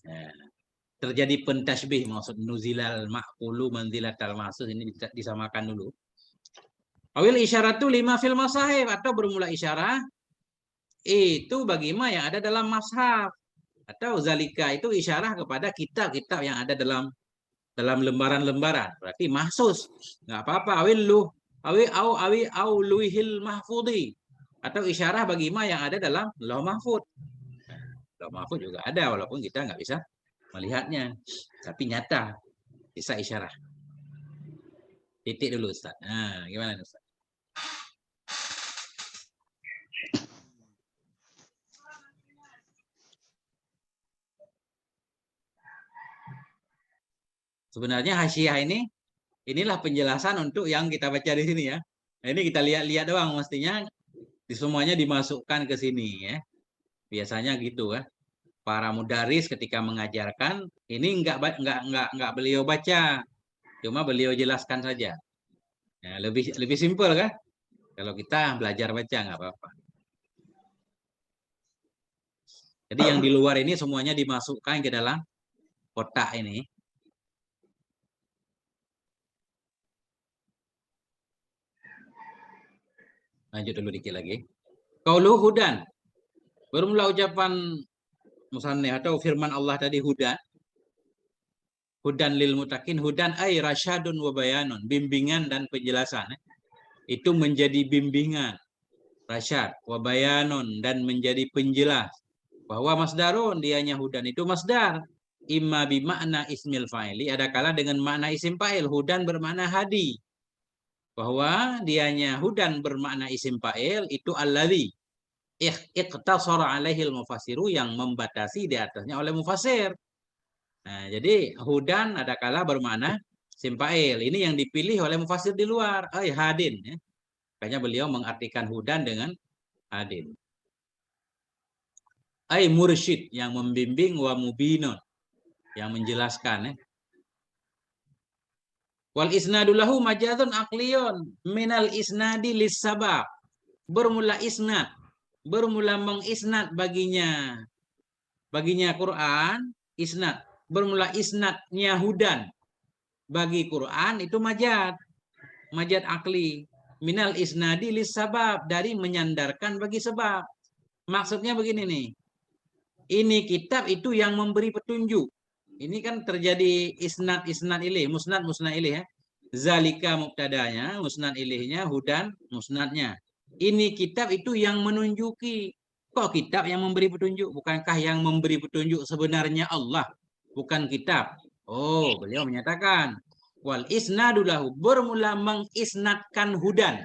Nah, terjadi pentasbih, maksud nuzilal makulu manzilatal mahsus, ini disamakan dulu. Awil isyaratu lima fil masahib, atau bermula isyarah itu bagi ma yang ada dalam mashaf, atau zalika itu isyarah kepada kitab-kitab yang ada dalam lembaran-lembaran, berarti mahsus, nggak apa-apa. Awi luihil mahfudi, atau isyarah bagi ma yang ada dalam lauh mahfud. Lauh mahfud juga ada walaupun kita nggak bisa melihatnya, tapi nyata bisa isyarah. Titik dulu Ustaz. Nah, gimana Ustaz? Sebenarnya hasyiah inilah penjelasan untuk yang kita baca di sini ya. Nah, ini kita lihat-lihat doang, mestinya semuanya dimasukkan ke sini ya. Biasanya gitu ya. Para mudaris ketika mengajarkan ini enggak beliau baca, cuma beliau jelaskan saja. Ya, lebih simpel kan? Kalau kita belajar baca nggak apa-apa. Jadi yang di luar ini semuanya dimasukkan ke dalam kotak ini. Lanjut dulu dikit lagi. Qaulu hudan. Bermula ucapan musannif atau firman Allah tadi hudan. Hudan lil mutakin, hudan ay rasyadun wa bayanun, bimbingan dan penjelasan. Itu menjadi bimbingan, rasyad, wa bayanun, dan menjadi penjelas. Bahwa masdarun, dianya hudan itu masdar. Imma bimakna ismil fa'ili, ada kala dengan makna isim fa'il. Hudan bermakna hadi. Bahwa dianya hudan bermakna isim fa'il itu alladzi iqtasara alaihil mufassiru, yang membatasi di atasnya oleh mufassir. Nah, jadi hudan ada kala bermakna isim fa'il. Ini yang dipilih oleh mufassir di luar, hadin ya. Makanya beliau mengartikan hudan dengan hadin. Mursyid, yang membimbing, wa mubinun, yang menjelaskan ya. Wal isnadu lahu majazun aqliyun minal isnadi lis sabab. Bermula isnad, bermula mengisnad baginya Quran, isnad. Bermula isnadnya hudan bagi Quran itu majaz akli. Minal isnadi lis sabab, dari menyandarkan bagi sebab. Maksudnya begini nih. Ini kitab itu yang memberi petunjuk. Ini kan terjadi isnad ilih, musnad ilih ya. Zalika mubtadanya, musnad ilihnya, hudan musnadnya. Ini kitab itu yang menunjuki. Kok kitab yang memberi petunjuk? Bukankah yang memberi petunjuk sebenarnya Allah, bukan kitab? Oh, beliau menyatakan wal isnadu lahu, bermula mengisnadkan hudan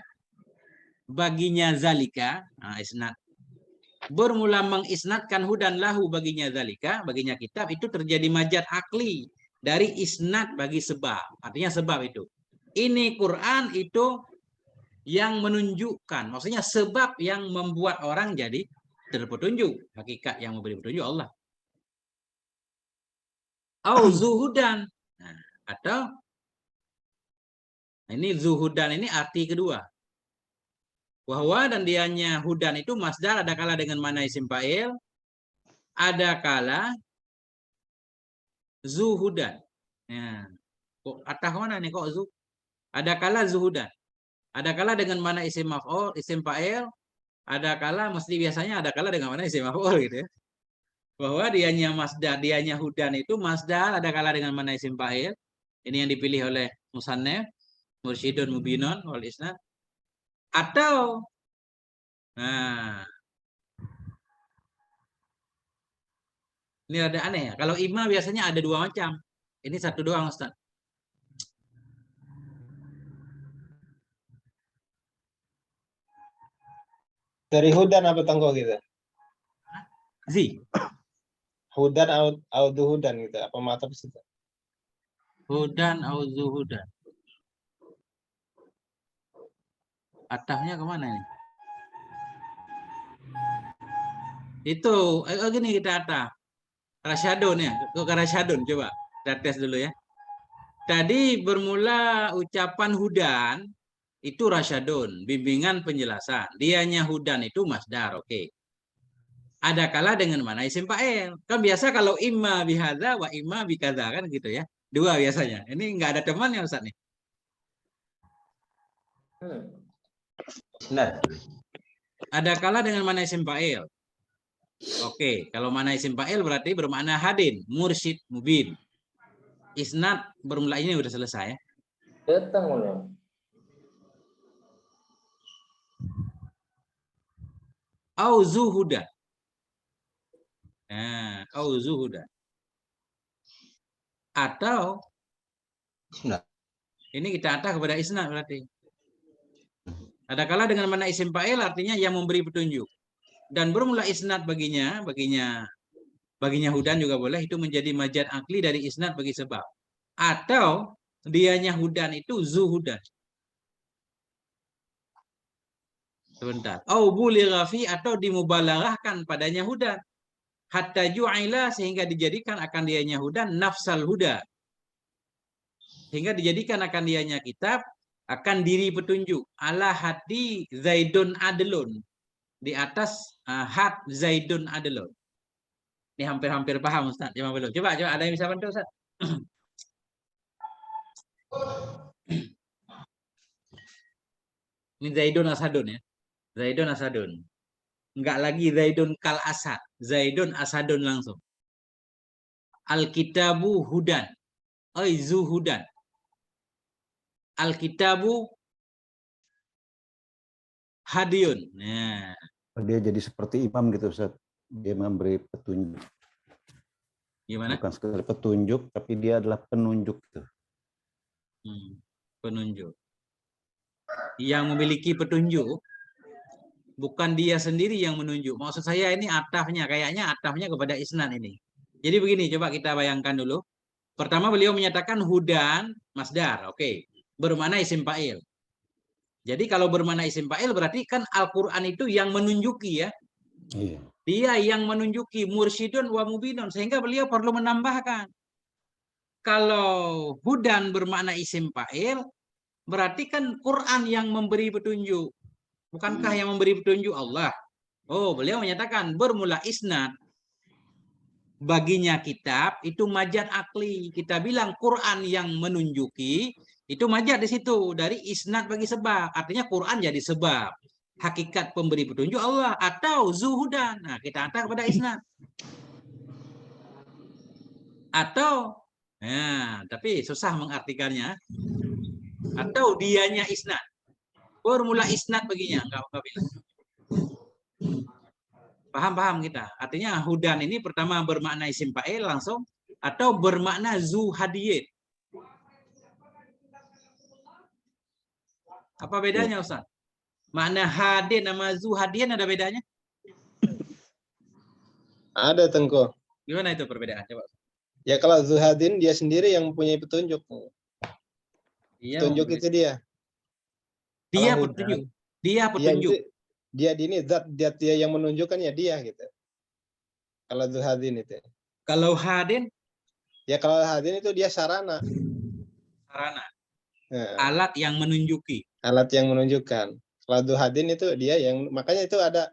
baginya zalika. Nah, isnad bermula mengisnadkan hudan lahu baginya zalika, baginya kitab, itu terjadi majaz akli dari isnad bagi sebab. Artinya sebab itu. Ini Quran itu yang menunjukkan, maksudnya sebab yang membuat orang jadi terpetunjuk. Hakikat yang memberi petunjuk Allah. Au zuhudan. Nah, atau ini zuhudan ini arti kedua. Wahwa, dan dianya hudan itu masdar, ada kala dengan mana isim fa'il, ada kala zuhudan. Ya. Kok atah mana nih kok zu? Ada kala zuhudan. Ada kala dengan mana isim maf'ul, isim fa'il, ada kala mesti biasanya ada kala dengan mana isim maf'ul gitu ya. Bahwa dianya masdar, dianya hudan itu masdar, ada kala dengan mana isim fa'il. Ini yang dipilih oleh musannif, mursyidun mubinun wal isnad. Atau nah, ini ada aneh ya. Kalau ima biasanya ada dua macam. Ini satu doang Ustaz. Dari hudan apa tengko gitu? Zi. Hudan au duhudan gitu. Apa mata situ? Hudan au zuhudan. Atahnya kemana ini? Itu, gini kita atah. Rasyadun ya. Ke Rasyadun coba. Kita tes dulu ya. Tadi bermula ucapan hudan itu rasyadun, bimbingan penjelasan. Dianya hudan itu masdar, oke. Ada kala dengan mana isim fa'il. Kan biasa kalau imma bihadza wa imma bikadza kan gitu ya. Dua biasanya. Ini nggak ada temannya Ustaz nih. Nah, Ada kala dengan mana isim fa'il. Oke, kalau mana isim fa'il berarti bermakna hadin, mursyid, mubin. Isnad bermula ini udah selesai ya. Au zuhuda. Nah, au zuhuda. Atau isnad. ini kita atah kepada isnad berarti. Ada kala dengan mana isim fa'il artinya yang memberi petunjuk. Dan bermula isnad baginya hudan juga boleh, itu menjadi majad akli dari isnad bagi sebab. Atau dianya hudan itu zuhudan. Sebentar. Au buligha fi, atau dimubalaghahkan padanya hudan. Hatta ju'ila, sehingga dijadikan akan dianya hudan nafsal huda. Sehingga dijadikan akan dianya kitab akan diri petunjuk. Ala hati Zaidun adlun. Di atas had Zaidun adlun. Ini hampir-hampir paham Ustaz. Cuma belum. Coba ada yang bisa bantu Ustaz? Ini Zaidun Asadun ya. Zaidun Asadun. Enggak lagi Zaidun kal Asad. Zaidun Asadun langsung. Alkitabu hudan. Zuhudan. Alkitabu hadiyun. Nah. Dia jadi seperti imam gitu Ustaz. Dia memberi petunjuk. Gimana? Bukan sekedar petunjuk, tapi dia adalah penunjuk gitu. Penunjuk. Yang memiliki petunjuk, bukan dia sendiri yang menunjuk. Maksud saya ini atafnya, kayaknya atafnya kepada isnad ini. Jadi begini, coba kita bayangkan dulu. Pertama beliau menyatakan hudan masdar, oke. Bermakna isim fa'il. Jadi kalau bermakna isim fa'il berarti kan Al-Quran itu yang menunjuki ya. Iya. Dia yang menunjuki mursyidun wa mubinun, sehingga beliau perlu menambahkan. Kalau hudan bermakna isim fa'il, berarti kan Quran yang memberi petunjuk. Bukankah yang memberi petunjuk Allah? Oh, beliau menyatakan bermula isnad. Baginya kitab itu majad akli. Kita bilang Quran yang menunjuki, itu majad di situ dari isnad bagi sebab. Artinya Quran jadi sebab. Hakikat pemberi petunjuk Allah atau zuhudan. Nah, kita hantar kepada isnad. Atau tapi susah mengartikannya. Atau dianya isnad. Formula isnad baginya, enggak bilang. Paham kita. Artinya hudan ini pertama bermakna isim fa'il langsung atau bermakna zuhadiyin. Apa bedanya Ustaz? Makna hadin sama zuhadiyin ada bedanya? Ada Tengko. Gimana itu perbedaan? Coba. Ya kalau zuhadin dia sendiri yang mempunyai petunjuk. Iya, petunjuk itu dia. Dia Kalau petunjuk. hudan, Dia petunjuk. Dia ini zat dia yang menunjukkan ya dia gitu. Kalau zuhadin itu. Kalau hadin? Ya kalau hadin itu dia sarana. Sarana. Alat yang menunjuki. Alat yang menunjukkan. Kalau zuhadin itu dia yang, makanya itu ada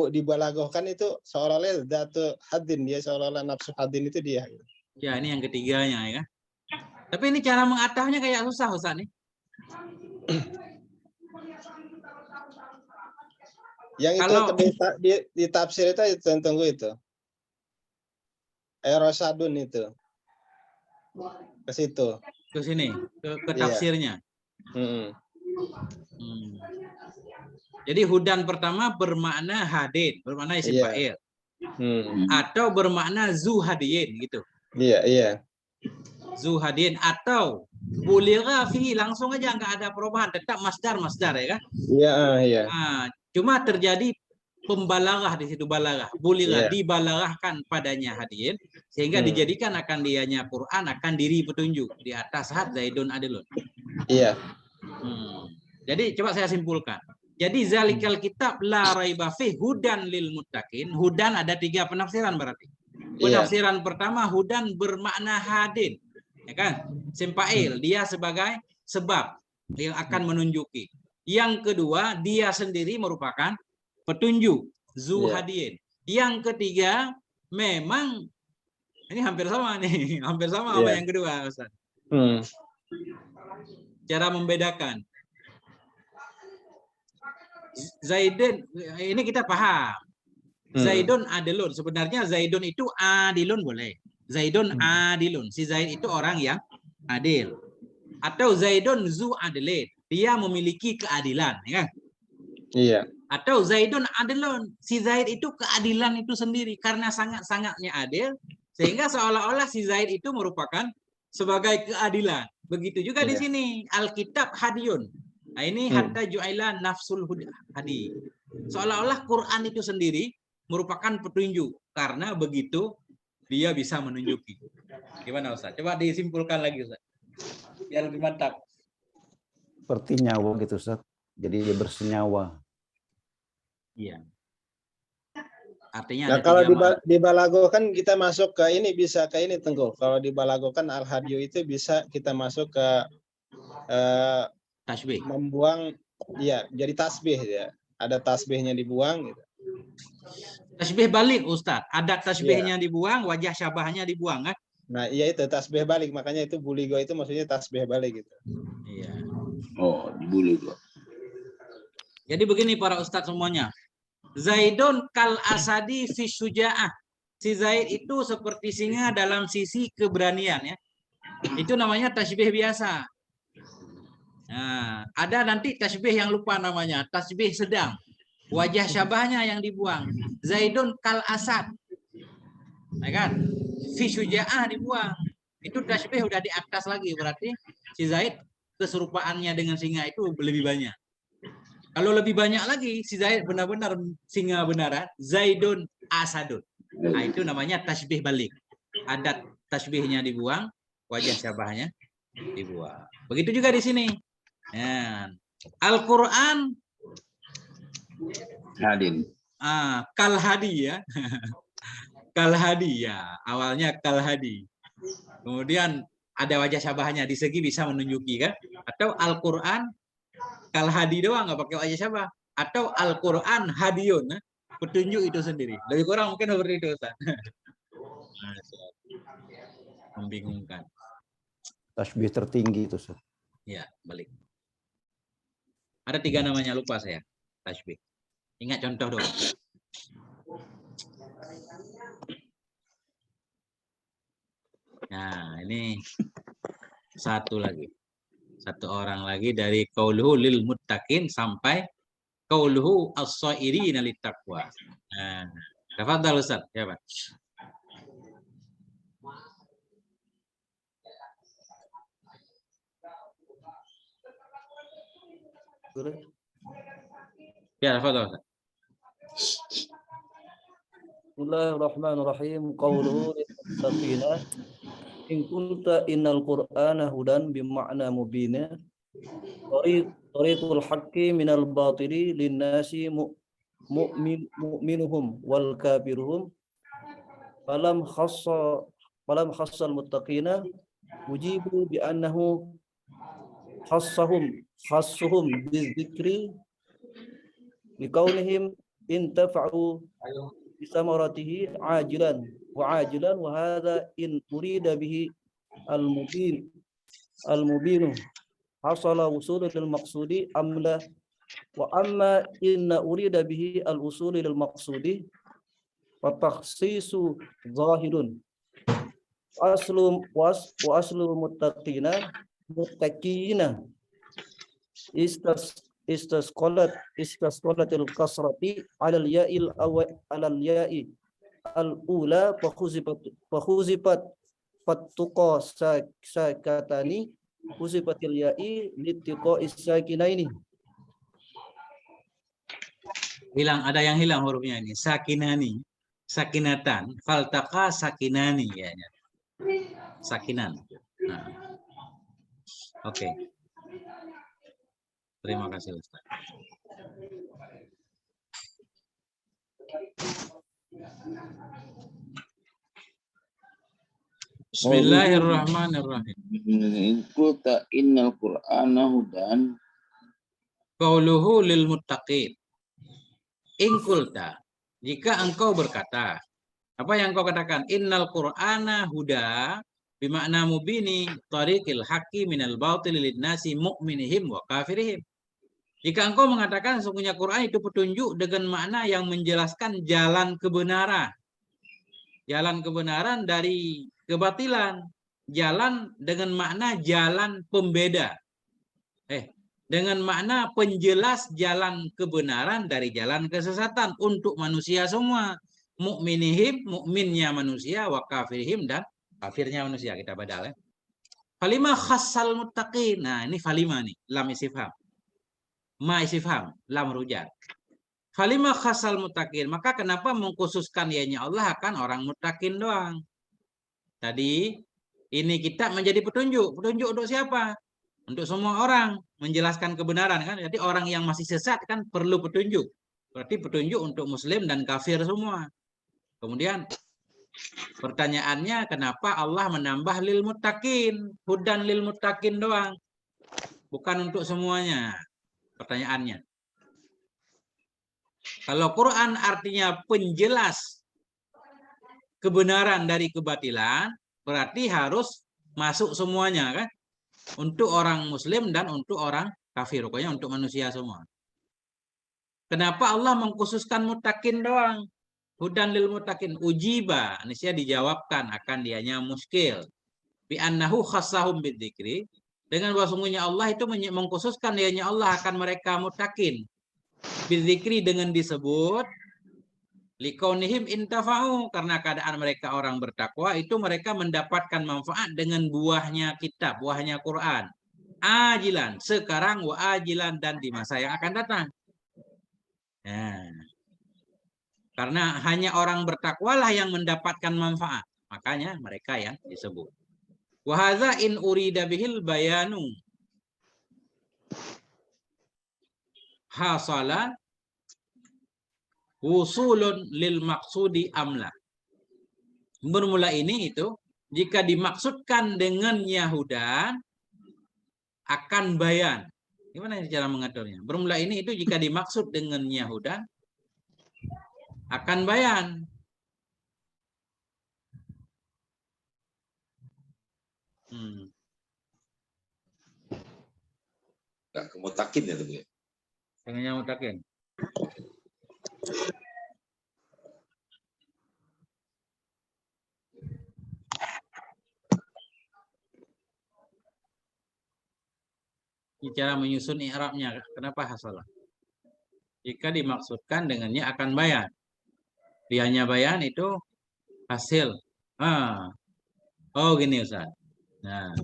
dibalaghahkan itu seolah-olah zatu hadin, dia seolah-olah nafsu hadin itu dia. Ya, ini yang ketiganya ya. Tapi ini cara mengatahnya kayak susah Ustaz nih. Yang kalau, itu di tafsir itu tunggu itu. Erosadun itu. Ke situ. Ke sini, ke tafsirnya. Iya. Jadi hudan pertama bermakna hadin, bermakna isim fa'il. Atau bermakna zuhadiyin gitu. Iya. Zuhadin atau buligha fihi, langsung aja nggak ada perubahan, tetap masdar ya kan? Iya. Cuma terjadi pembalaghah di situ, balaghah, bulighah, dibalaghahkan padanya hadirin, sehingga dijadikan akan dianya Quran akan diri petunjuk di atas had zaidun adilun. Iya. Jadi coba saya simpulkan. Jadi zalikal kitab la raiba fih hudan lil muttaqin. Hudan ada 3 penafsiran berarti. Penafsiran pertama, hudan bermakna hadin, ya kan? Simpail, dia sebagai sebab yang akan menunjuki. Yang kedua, dia sendiri merupakan petunjuk, zu hadin. Yang ketiga, memang ini hampir sama nih, hampir sama sama yang kedua, Ustaz. Cara membedakan. Zaidun, ini kita paham. Zaidun adilun. Sebenarnya Zaidun itu adilun boleh. Zaidun adilun. Si Zaid itu orang yang adil. Atau Zaidun zu adilin. Dia memiliki keadilan. Ya? Iya. Atau Zaidun adilun. Si Zaid itu keadilan itu sendiri. Karena sangat-sangatnya adil. Sehingga seolah-olah si Zaid itu merupakan sebagai keadilan. Begitu juga di sini. Alkitab hadiyun. Nah ini hatta ju'ailan nafsul hadi. Seolah-olah Quran itu sendiri merupakan petunjuk. Karena begitu dia bisa menunjuki. Gimana Ustaz? Coba disimpulkan lagi Ustaz. Biar lebih mantap. Seperti nyawa gitu Ustaz. Jadi dia bersenyawa. Iya. Artinya Nah, ada kalau 3 dibalagokan kita masuk ke ini, bisa ke ini Tengku. Kalau dibalagokan al-hadyu itu bisa kita masuk ke tasbih. membuang, ya jadi tasbih ya. Ada tasbihnya dibuang gitu. Tasbih balik Ustaz. Ada tasbihnya dibuang, wajah syabahnya dibuang kan? Nah, iya itu tasbih balik. Makanya itu buligo itu maksudnya tasbih balik gitu. Iya. Oh, buligo. Jadi begini para ustadz semuanya. Zaidun kal asadi fi syuja'ah. Si Zaid itu seperti singa dalam sisi keberanian ya. Itu namanya tasbih biasa. Nah, ada nanti tasbih yang lupa namanya, tasbih sedang. Wajah syabahnya yang dibuang. Zaidun kal asad. Ya kan? Fi syuja'ah dibuang. Itu tasbih udah di atas lagi, berarti si Zaid keserupaannya dengan singa itu lebih banyak. Kalau lebih banyak lagi, si Zaid benar-benar singa benaran, Zaidun asadun. Nah, itu namanya tasbih balik. Adat tasbihnya dibuang, wajah syabahnya dibuang. Begitu juga di sini. Ya. Al-Quran Hadin. kal hadi ya. Kal hadi ya. Awalnya kal hadi. Kemudian ada wajah syabahnya, di segi bisa menunjuki kan. Atau Al-Quran kal hadi doang, nggak pakai wajah syabah. Atau Al-Quran hadiyun, petunjuk itu sendiri. Lebih kurang mungkin seperti itu Ustaz. Membingungkan. Tasbih tertinggi itu Ustaz. Ya, balik. Ada 3 namanya, lupa saya. Tasbih. Ingat contoh doang. Nah, ini satu lagi. Satu orang lagi dari qauluhu lil muttaqin sampai qauluhu as-sairina littaqwa. Nah, tafadhal Ustaz, ya Pak. Ya, tafadhal Ustaz. Bismillahirrahmanirrahim. Qauluhu lil-muttaqina in kunta innal qur'ana hudan bima'na mubina tariqul haqqi minal batili linnasi mu'minuhum wal kafiruhum falam khassal muttaqina mujibu bi annahu khassuhum bizikri liqaunihim intafa'u bisamaratihi ajilan wa hadha in urida bihi al-mubinu hasala wusul lil maqsudi amla wa amma inna urida bihi al-usul lil maqsudi wa takhsisu zahirun aslu muttaqina istasqalatil kasrati alal ya'il al-ula fakhuzipat fattuqa sakatani khuzibatil ya'i littiqa isakinaini Hilang, ada yang hilang hurufnya ini. Sakinani, sakinatan, faltaqa sakinani ya. Sakinan. Nah. Oke. Terima kasih Ustaz. Bismillahirrahmanirrahim. In qulta innal Qur'ana hudan. Qauluhu lil muttaqin. In qulta, jika engkau berkata, apa yang engkau katakan? Innal Qur'ana huda, bimakna mubini tariqil haqqi minal batil linnasi mu'minihim wa kafirihim. Jika engkau mengatakan sesungguhnya Quran itu petunjuk dengan makna yang menjelaskan jalan kebenaran. Jalan kebenaran dari kebatilan. Jalan dengan makna jalan pembeda. Dengan makna penjelas jalan kebenaran dari jalan kesesatan untuk manusia semua. Mukminihim, mukminnya manusia, wa kafirihim, dan kafirnya manusia. Kita badal ya. Falima khassal muttaqin. Nah, ini falima nih, lam istifham. Ma istifham, lam rujak. Falima khassal muttaqin. Maka kenapa mengkhususkan ianya Allah akan orang muttaqin doang? Tadi ini kitab menjadi petunjuk. Petunjuk untuk siapa? Untuk semua orang, menjelaskan kebenaran kan. Jadi orang yang masih sesat kan perlu petunjuk. Berarti petunjuk untuk muslim dan kafir semua. Kemudian pertanyaannya, kenapa Allah menambah lil muttaqin? Hudan lil muttaqin doang. Bukan untuk semuanya. Pertanyaannya. Kalau Quran artinya penjelas kebenaran dari kebatilan, berarti harus masuk semuanya kan? Untuk orang muslim dan untuk orang kafir. Pokoknya untuk manusia semua. Kenapa Allah mengkhususkan muttaqin doang? Hudan lil muttaqin. Ujiba. Ini saya dijawabkan akan dianya muskil. Bi annahu khassahum bidzikri. Dengan bahwa sungguhnya Allah itu mengkhususkan dianya Allah akan mereka muttaqin. Bidzikri dengan disebut. Likaunihim intafa'u, karena keadaan mereka orang bertakwa itu mereka mendapatkan manfaat dengan buahnya kitab, buahnya Quran. Ajilan, sekarang wa ajilan, dan di masa yang akan datang. Nah, karena hanya orang bertakwalah yang mendapatkan manfaat, makanya mereka yang disebut. Wa hadza in urida bihil bayanu hasala wusulun lil maksudi amla. Bermula ini itu, jika dimaksudkan dengan Yahudan, akan bayan. Gimana cara mengaturnya? Bermula ini itu jika dimaksud dengan Yahudan, akan bayan. Nggak kemutakin ya tuh. Pengennya mutakin. Cara menyusun i'rabnya, kenapa hasalah? Jika dimaksudkan dengannya akan bayan. Dianya bayan itu hasil. Oh gini Ustaz. Nah.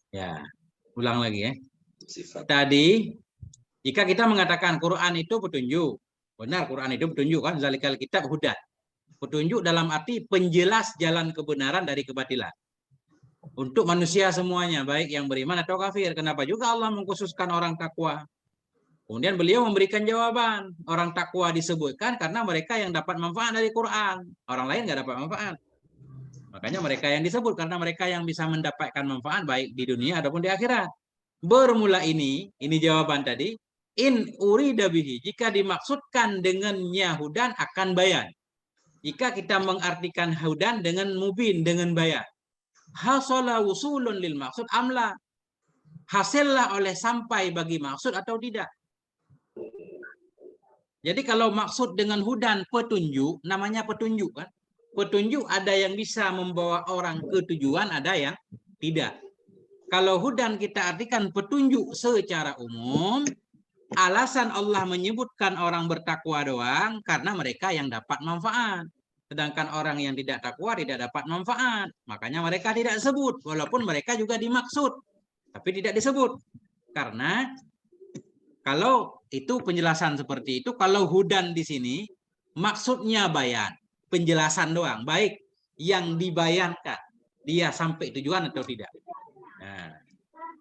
Ya, ulang lagi ya. Sifat. Tadi jika kita mengatakan Quran itu petunjuk, benar Quran itu petunjuk kan, zalikal kitab hudan. Petunjuk dalam arti penjelas jalan kebenaran dari kebatilan. Untuk manusia semuanya, baik yang beriman atau kafir. Kenapa juga Allah mengkhususkan orang takwa? Kemudian beliau memberikan jawaban. Orang takwa disebutkan karena mereka yang dapat manfaat dari Quran. Orang lain nggak dapat manfaat. Makanya mereka yang disebut karena mereka yang bisa mendapatkan manfaat baik di dunia ataupun di akhirat. Bermula ini jawaban tadi. In urida bihi, jika dimaksudkan dengannya hudan akan bayan. Jika kita mengartikan hudan dengan mubin, dengan bayan. Hasala wusulun lil maksud amla. Hasillah oleh sampai bagi maksud atau tidak. Jadi kalau maksud dengan hudan petunjuk, namanya petunjuk kan. Petunjuk ada yang bisa membawa orang ke tujuan, ada yang tidak. Kalau hudan kita artikan petunjuk secara umum, alasan Allah menyebutkan orang bertakwa doang karena mereka yang dapat manfaat. Sedangkan orang yang tidak takwa tidak dapat manfaat. Makanya mereka tidak sebut. Walaupun mereka juga dimaksud. Tapi tidak disebut. Karena Kalau itu penjelasan seperti itu, kalau hudan di sini maksudnya bayan, penjelasan doang. Baik yang dibayankan dia sampai tujuan atau tidak. Nah,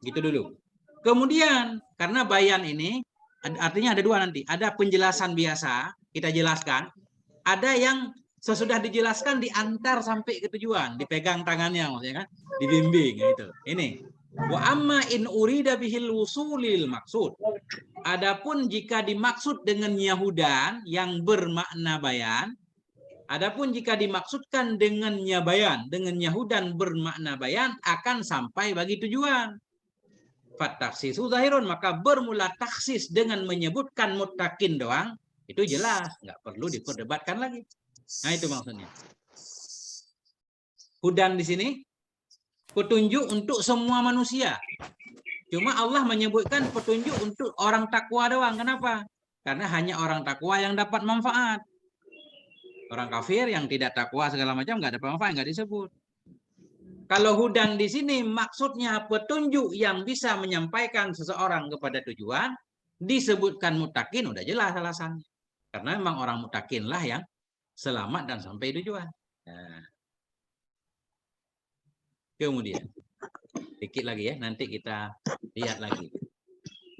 gitu dulu. Kemudian karena bayan ini artinya ada dua nanti. Ada penjelasan biasa, kita jelaskan. Ada yang sesudah dijelaskan diantar sampai ke tujuan, dipegang tangannya maksudnya kan, dibimbing gitu. Ini wa amma in urida bihil wusulil maksud. Adapun jika dimaksud dengan yahudan yang bermakna bayan, adapun jika dimaksudkan dengannya bayan, dengan yahudan bermakna bayan akan sampai bagi tujuan. Fataksisu zahirun, maka bermula taksis dengan menyebutkan muttaqin doang, itu jelas, nggak perlu diperdebatkan lagi. Nah itu maksudnya. Hudan di sini petunjuk untuk semua manusia. Cuma Allah menyebutkan petunjuk untuk orang takwa doang. Kenapa? Karena hanya orang takwa yang dapat manfaat. Orang kafir yang tidak takwa segala macam nggak dapat manfaat, nggak disebut. Kalau hudan di sini maksudnya petunjuk yang bisa menyampaikan seseorang kepada tujuan, disebutkan muttaqin, udah jelas alasannya. Karena memang orang muttaqin lah yang selamat dan sampai tujuan. Nah. Kemudian dikit lagi ya, nanti kita lihat lagi.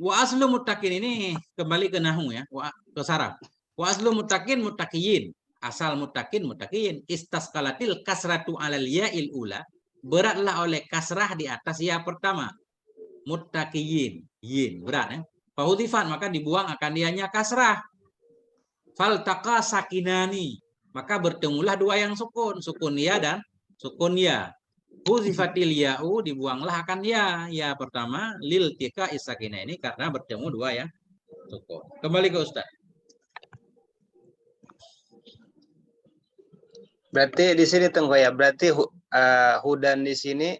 Wa aslu muttaqin ini kembali ke nahwu ya, ke saraf. Wa aslu muttaqin muttaqiyin. Asal muttaqin muttaqiyin. Istasqalatil kasratu alal ya'il ula. Beratlah oleh kasrah di atas ya pertama. Muttaqiyin, yin, berat ya. Fahudifat, maka dibuang akan dianya kasrah. Faltaqa sakinani, maka bertemulah dua yang sukun, sukun ya dan sukun ya. Huzifatil ya'u, dibuanglah akan ya. Ya pertama lil tika isakina ini karena bertemu dua yang sukun. Kembali ke Ustaz. Berarti di sini tunggu ya. Berarti hudan di sini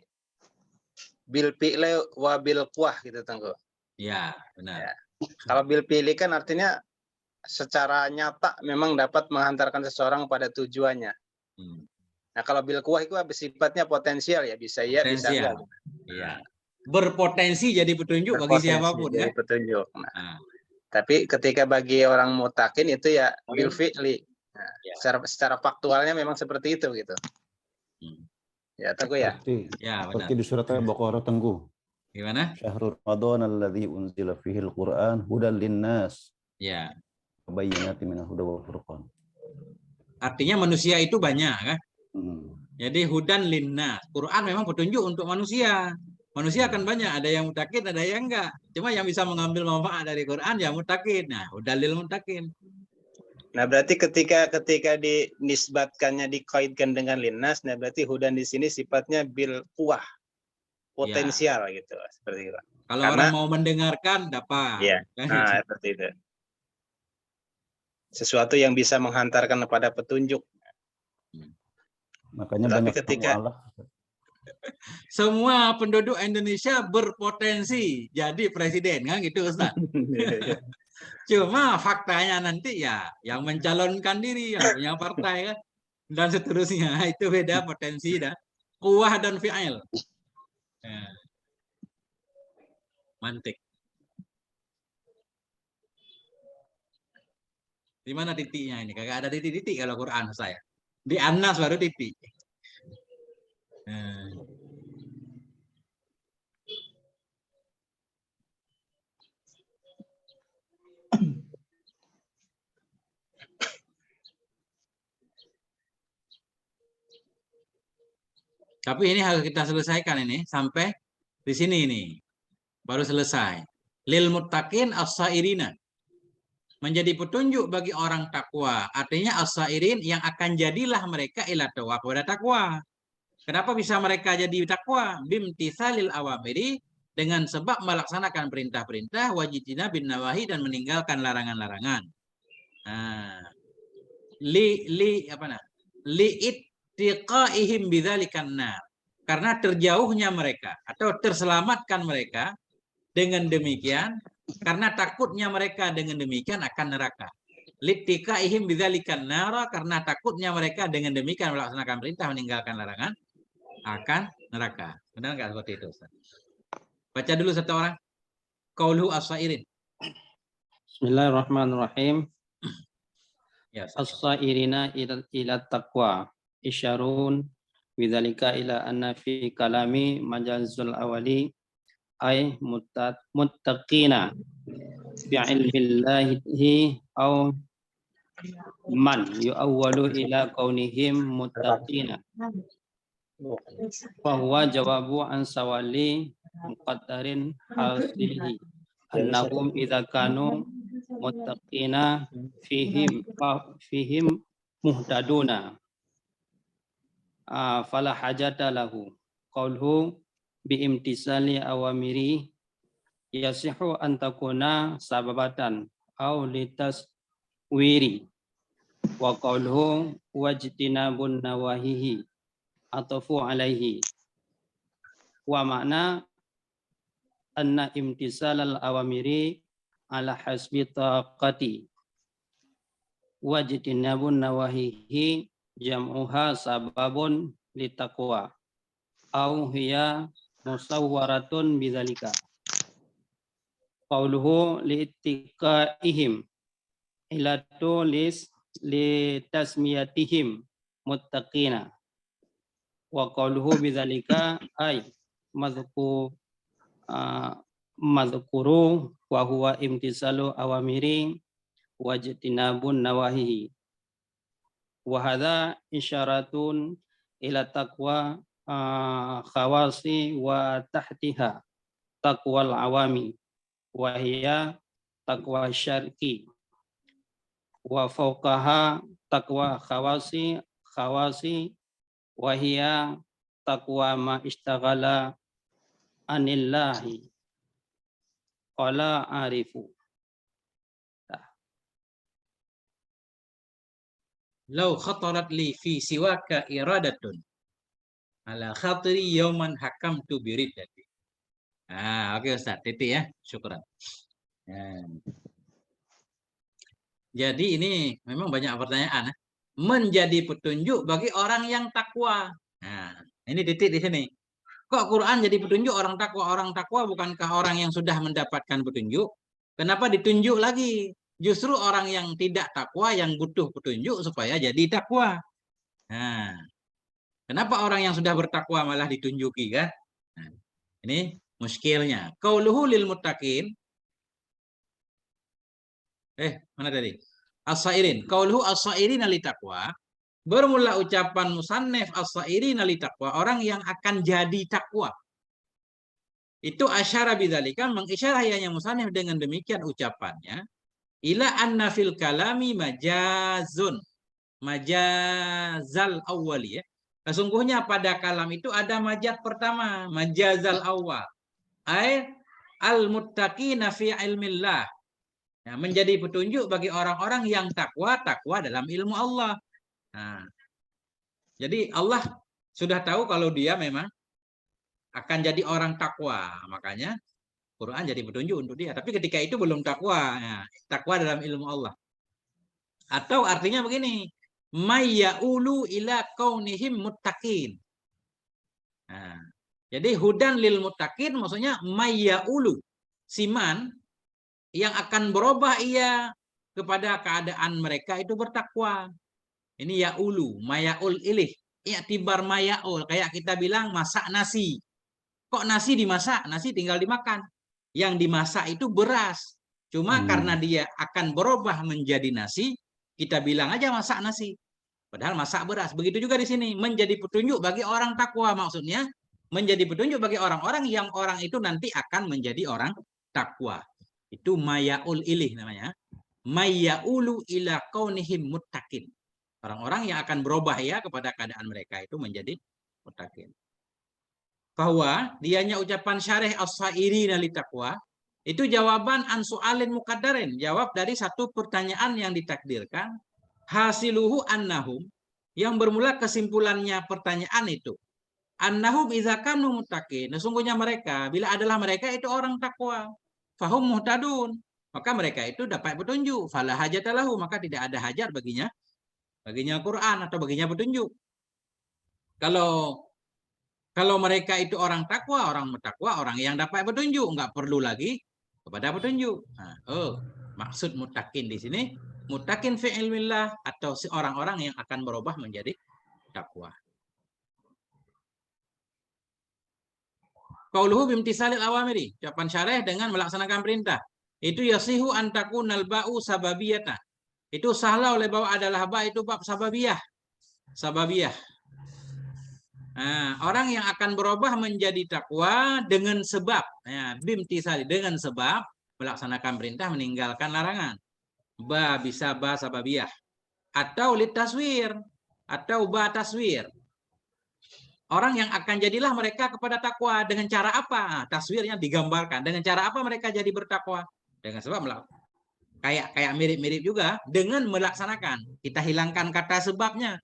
bil fi'li wa bil quwah gitu tunggu. Ya, benar. Ya. Kalau bil fi'li kan artinya secara nyata memang dapat menghantarkan seseorang pada tujuannya. Nah, kalau bil quwah itu sifatnya potensial ya, bisa ya, bisa enggak. Iya. Berpotensi jadi petunjuk bagi siapapun jadi kan? Petunjuk. Nah. Tapi ketika bagi orang mutakin itu ya bil fi'li. Nah, secara faktualnya memang seperti itu gitu. Ya, Tengku ya. Seperti di surat Al-Baqarah Tengku. Gimana? Syahrul Ramadan alladzi unzila fihil Qur'an hudan linnas. Ya. Bayyinatin minal huda wal furqan. Artinya manusia itu banyak kan? Jadi hudan linnas. Quran memang petunjuk untuk manusia. Manusia akan banyak, ada yang mutakin, ada yang enggak. Cuma yang bisa mengambil manfaat dari Quran ya mutakin. Nah, hudan lil mutakin. Nah, berarti ketika dinisbatkannya dikaitkan dengan linnas, nah berarti hudan di sini sifatnya bil quwah, potensial ya. Gitu, seperti itu. Kalau orang mau mendengarkan dapat. Iya. Nah, seperti itu. Sesuatu yang bisa menghantarkan kepada petunjuk. Makanya tapi banyak ketika Allah. Semua penduduk Indonesia berpotensi jadi presiden kan gitu Ustaz. Cuma faktanya nanti ya yang mencalonkan diri, yang punya partai kan, dan seterusnya itu beda potensi dan kuah dan fi'il. Mantik. Di mana titiknya ini? Kagak ada titik-titik kalau Quran saya. Di An-Nas baru titik. Tapi ini harus kita selesaikan ini sampai di sini ini. Baru selesai. Lil muttaqin as-sairina. Menjadi petunjuk bagi orang takwa. Artinya as-sairin yang akan jadilah mereka ila taqwa, kepada takwa. Kenapa bisa mereka jadi takwa? Bimtithalil awamiri, dengan sebab melaksanakan perintah-perintah, wajibina bin nawahi, dan meninggalkan larangan-larangan. Nah, li'ittiqaihim bidzalikan nar. Karena terjauhnya mereka atau terselamatkan mereka dengan demikian, karena takutnya mereka dengan demikian akan neraka. Li'ittiqaihim bidzalikan nar, karena takutnya mereka dengan demikian melaksanakan perintah, meninggalkan larangan, akan neraka. Benar nggak seperti itu, Ustaz? Baca dulu satu orang. Qauluhu as-sairin. Bismillahirrahmanirrahim. Ya, As-sairina ila taqwa isyarun bidzalika ila anna fi kalami majazul awali ay muttaqina bi ilmillahi aw man yu'awwalu ila kaunihim muttaqina fa huwa jawabu an sawali muqaddarin hasilihi annahum idza kanu muttaqina fihim muhtaduna fala hajata lahu qauluhu bi imtisali awamiri yasihu an takuna sababatan aw litas wiri wa qauluhu wajtinabun nawahihi atafu alaihi wa makna anna imtisalal awamiri ala hasbi taqati wajtinabun nawahihi jam'uha sababun litaqwa au hiya musawwaratun bidzalika qauluhu liittiqaihim ila tulis litasmiyatihim muttaqina wa qauluhu bidzalika ay madhkuru wa huwa imtisalu awamiri wajtinabun nawahihi wa hadha isyaratun ila taqwa khawasi wa tahtiha taqwal awami wa hiya taqwa syar'i wa fawqaha taqwa khawasi wa hiya taqwa ma istaghala anillahi qala arifu. Lau khatarat li fi siwaka iradatun ala khatiri yauman hakamtu biridati. Oke Ustaz, titik ya. Syukran. Jadi ini memang banyak pertanyaan. Menjadi petunjuk bagi orang yang takwa. Nah, ini titik di sini. Kok Quran jadi petunjuk orang takwa? Orang takwa bukankah orang yang sudah mendapatkan petunjuk? Kenapa ditunjuk lagi? Justru orang yang tidak takwa yang butuh petunjuk supaya jadi takwa. Nah, kenapa orang yang sudah bertakwa malah ditunjuki kan? Nah, ini muskilnya. Qauluhu lil muttaqin. Mana tadi? As-sairin. Qauluhu as-sairin li taqwa. Bermula ucapan musannif as-sairin li taqwa, orang yang akan jadi takwa. Itu asyara bidzalika, mengisyarahnya musannif dengan demikian ucapannya. Ila anna fil kalami majazun. Majazal awwali ya. Sesungguhnya pada kalam itu ada majaz pertama, majazal awal. Ay al-muttaqina fi ilmillah. Nah, menjadi petunjuk bagi orang-orang yang takwa dalam ilmu Allah. Nah, jadi Allah sudah tahu kalau dia memang akan jadi orang takwa. Makanya Quran jadi petunjuk untuk dia. Tapi ketika itu belum takwa. Nah, takwa dalam ilmu Allah. Atau artinya begini. Mayya'ulu ila kaunihim muttaqin. Nah, jadi hudan lil muttaqin maksudnya mayya'ulu. Siman yang akan berubah ia kepada keadaan mereka itu bertakwa. Ini ya'ulu. Maya'ul ilih. I'tibar maya'ul. Kayak kita bilang masak nasi. Kok nasi dimasak? Nasi tinggal dimakan. Yang dimasak itu beras. Cuma karena dia akan berubah menjadi nasi, kita bilang aja masak nasi. Padahal masak beras. Begitu juga di sini. Menjadi petunjuk bagi orang takwa. Maksudnya menjadi petunjuk bagi orang-orang yang orang itu nanti akan menjadi orang takwa. Itu mayaul ilih namanya. Mayya'ulu ila kaunihim muttaqin. Orang-orang yang akan berubah ya kepada keadaan mereka itu menjadi muttaqin. Bahwa dianya ucapan syarih as-sairina li taqwa itu jawaban an su'alin muqaddarin, jawab dari satu pertanyaan yang ditakdirkan. Hasiluhu annahum, yang bermula kesimpulannya pertanyaan itu. Annahum idza kanu muttaqin, sesungguhnya mereka bila adalah mereka itu orang takwa. Fahum muhtadun, maka mereka itu dapat petunjuk. Fala hajatalahu, maka tidak ada hajat baginya Quran atau baginya petunjuk. Kalau mereka itu orang takwa, orang yang dapat petunjuk, nggak perlu lagi kepada petunjuk. Nah, Maksud muttaqin di sini, muttaqin fi ilmillah atau orang-orang yang akan berubah menjadi takwa. Qauluhu bimtisalil awamiri, ucapan syarih dengan melaksanakan perintah. Itu yasihu antakunal ba'u sababiyata. Itu sahlah oleh bahwa adalah ba itu bab sababiyah. Sababiyah. Nah, orang yang akan berubah menjadi takwa dengan sebab, ya, bimtisali dengan sebab melaksanakan perintah meninggalkan larangan. Ba bisa ba sababiyah atau litaswir atau ba taswir. Orang yang akan jadilah mereka kepada takwa dengan cara apa? Taswirnya digambarkan. Dengan cara apa mereka jadi bertakwa? Dengan sebab kayak mirip-mirip juga dengan melaksanakan. Kita hilangkan kata sebabnya.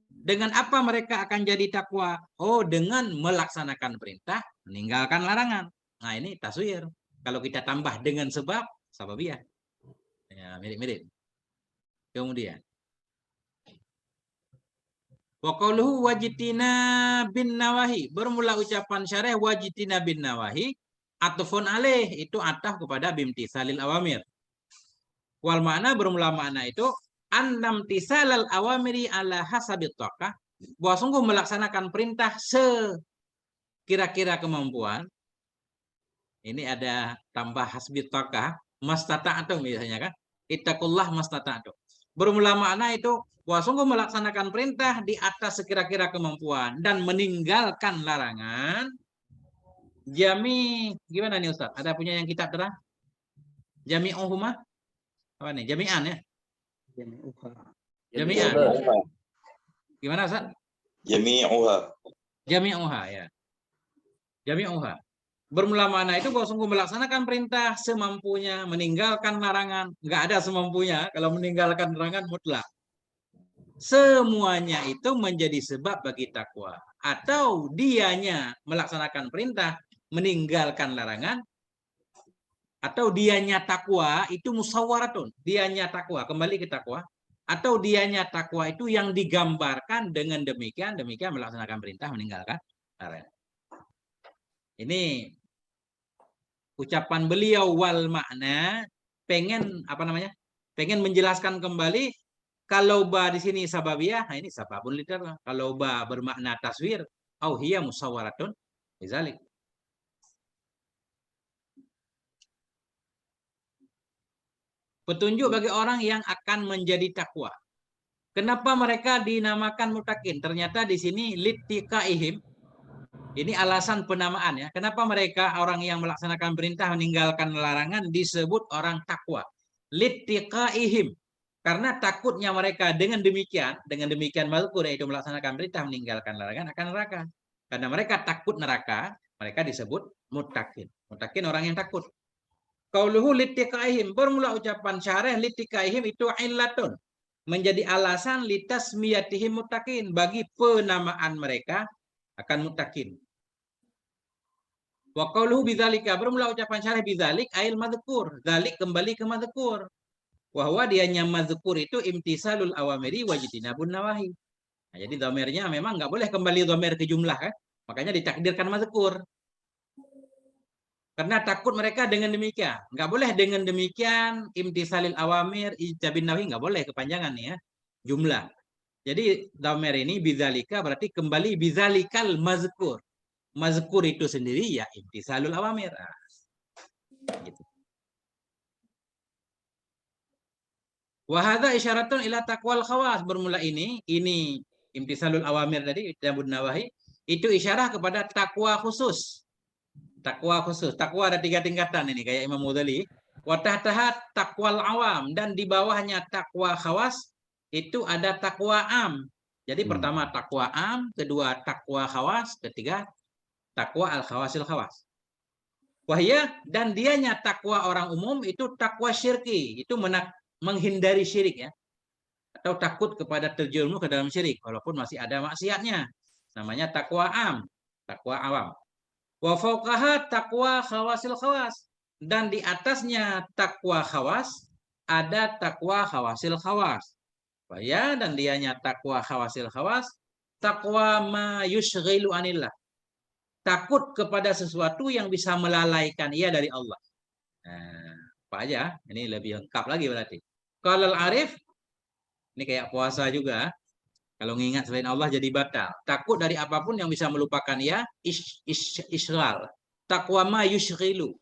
Dengan apa mereka akan jadi takwa? Oh, dengan melaksanakan perintah, meninggalkan larangan. Nah, ini taswir. Kalau kita tambah dengan sebab, sababiyah. Ya, mirip-mirip. Kemudian wa qauluhu wajitina bin nawahi. Bermula ucapan syarih wajitina bin nawahi atufun alaih, itu ataf kepada bimtisalil awamir. Wal makna bermula makna itu annam tisalal awamiri ala hasabit taqah, bahwa sungguh melaksanakan perintah sekira-kira kemampuan. Ini ada tambah hasbit taqah, mastata'tum biasanya kan. Ittaqullah mastata'tum. Bermula makna itu bahwa sungguh melaksanakan perintah di atas sekira-kira kemampuan dan meninggalkan larangan. Jami, gimana nih Ustaz? Ada punya yang kitab terang? Jami'uhuma? Apa nih? Jami'an ya? Jami'an. Gimana Ustaz? Jami'uha. Jami'uha ya. Jami'uha. Bermula makna itu bahwa sungguh melaksanakan perintah semampunya, meninggalkan larangan. Enggak ada semampunya, kalau meninggalkan larangan mutlak. Semuanya itu menjadi sebab bagi takwa. Atau dianya melaksanakan perintah, meninggalkan larangan, atau dianya takwa itu musawwaratun. Dianya takwa, kembali ke takwa. Atau dianya takwa itu yang digambarkan dengan demikian melaksanakan perintah, meninggalkan larangan. Ini ucapan beliau wal makna pengen pengen menjelaskan kembali kalau ba di sini sababiyah, nah ini sababun literal. Kalau ba bermakna taswir, au hiya musawwaratun bizalik. Petunjuk bagi orang yang akan menjadi takwa. Kenapa mereka dinamakan muttaqin? Ternyata di sini littiqaihim. Ini alasan penamaan ya. Kenapa mereka orang yang melaksanakan perintah meninggalkan larangan disebut orang takwa? Littiqaihim. Karena takutnya mereka dengan demikian mazkur yaitu melaksanakan perintah meninggalkan larangan akan neraka. Karena mereka takut neraka, mereka disebut muttaqin. Muttaqin orang yang takut. Qauluhu littiqaihim, bermula ucapan syarih littiqaihim itu illatun, menjadi alasan litasmiyatihim muttaqin, bagi penamaan mereka akan muttaqin. Wa qauluhu bidzalika, bermula ucapan syarih bidzalik ail madzkur, dzalik kembali ke madzkur. Bahwa dianya mazkur itu imtisalul awamiri wajtinabun nawahi. Nah, jadi dhamirnya memang nggak boleh kembali dhamir ke jumlah kan? Makanya ditakdirkan mazkur. Karena takut mereka dengan demikian. Nggak boleh dengan demikian imtisalil awamir ijabin nawahi, nggak boleh kepanjangan nih ya. Jumlah. Jadi dhamir ini bidzalika berarti kembali bidzalikal mazkur. Mazkur itu sendiri ya imtisalul awamir. Nah, gitu. Wahada isyaratun ila taqwal khawas, bermula ini imtisalul awamir tadi ijabun nawahi itu isyarah kepada takwa khusus. Takwa khusus. Takwa ada 3 tingkatan ini kayak Imam Mudhali. Wa tahtaha taqwal awam, dan di bawahnya takwa khawas itu ada takwa am. Jadi pertama takwa am, kedua takwa khawas, ketiga takwa al khawasil khawas. Wahya, dan dianya takwa orang umum itu takwa syirki, itu menghindari syirik ya, atau takut kepada terjerumus ke dalam syirik walaupun masih ada maksiatnya, namanya takwa am, takwa awam. Wa fauqaha takwa khawasil khawas, dan di atasnya takwa khawas ada takwa khawasil khawas. Ya, dan dianya takwa khawasil khawas takwa ma yushghilu anillah, takut kepada sesuatu yang bisa melalaikan ia dari Allah. Nah, Apa aja? Ini lebih lengkap lagi berarti. Kalau arif, ini kayak puasa juga. Kalau mengingat selain Allah jadi batal. Takut dari apapun yang bisa melupakan ia, isral. Taqwa ma yushghilu.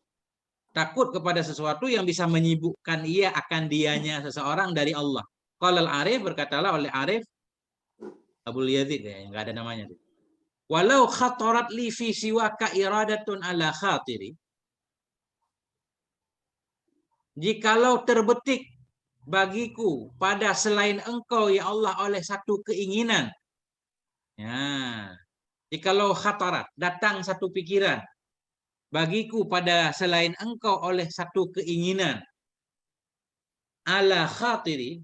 Takut kepada sesuatu yang bisa menyibukkan ia akan dianya seseorang dari Allah. Kalau arif, berkatalah oleh Arif, Abul Yazid, ya, yang nggak ada namanya. Walau khatarat li fi siwaka iradatun ala khatiri. Jikalau terbetik bagiku pada selain engkau ya Allah oleh satu keinginan. Ya. Jikalau khatarat, datang satu pikiran bagiku pada selain engkau oleh satu keinginan. Ala khatiri,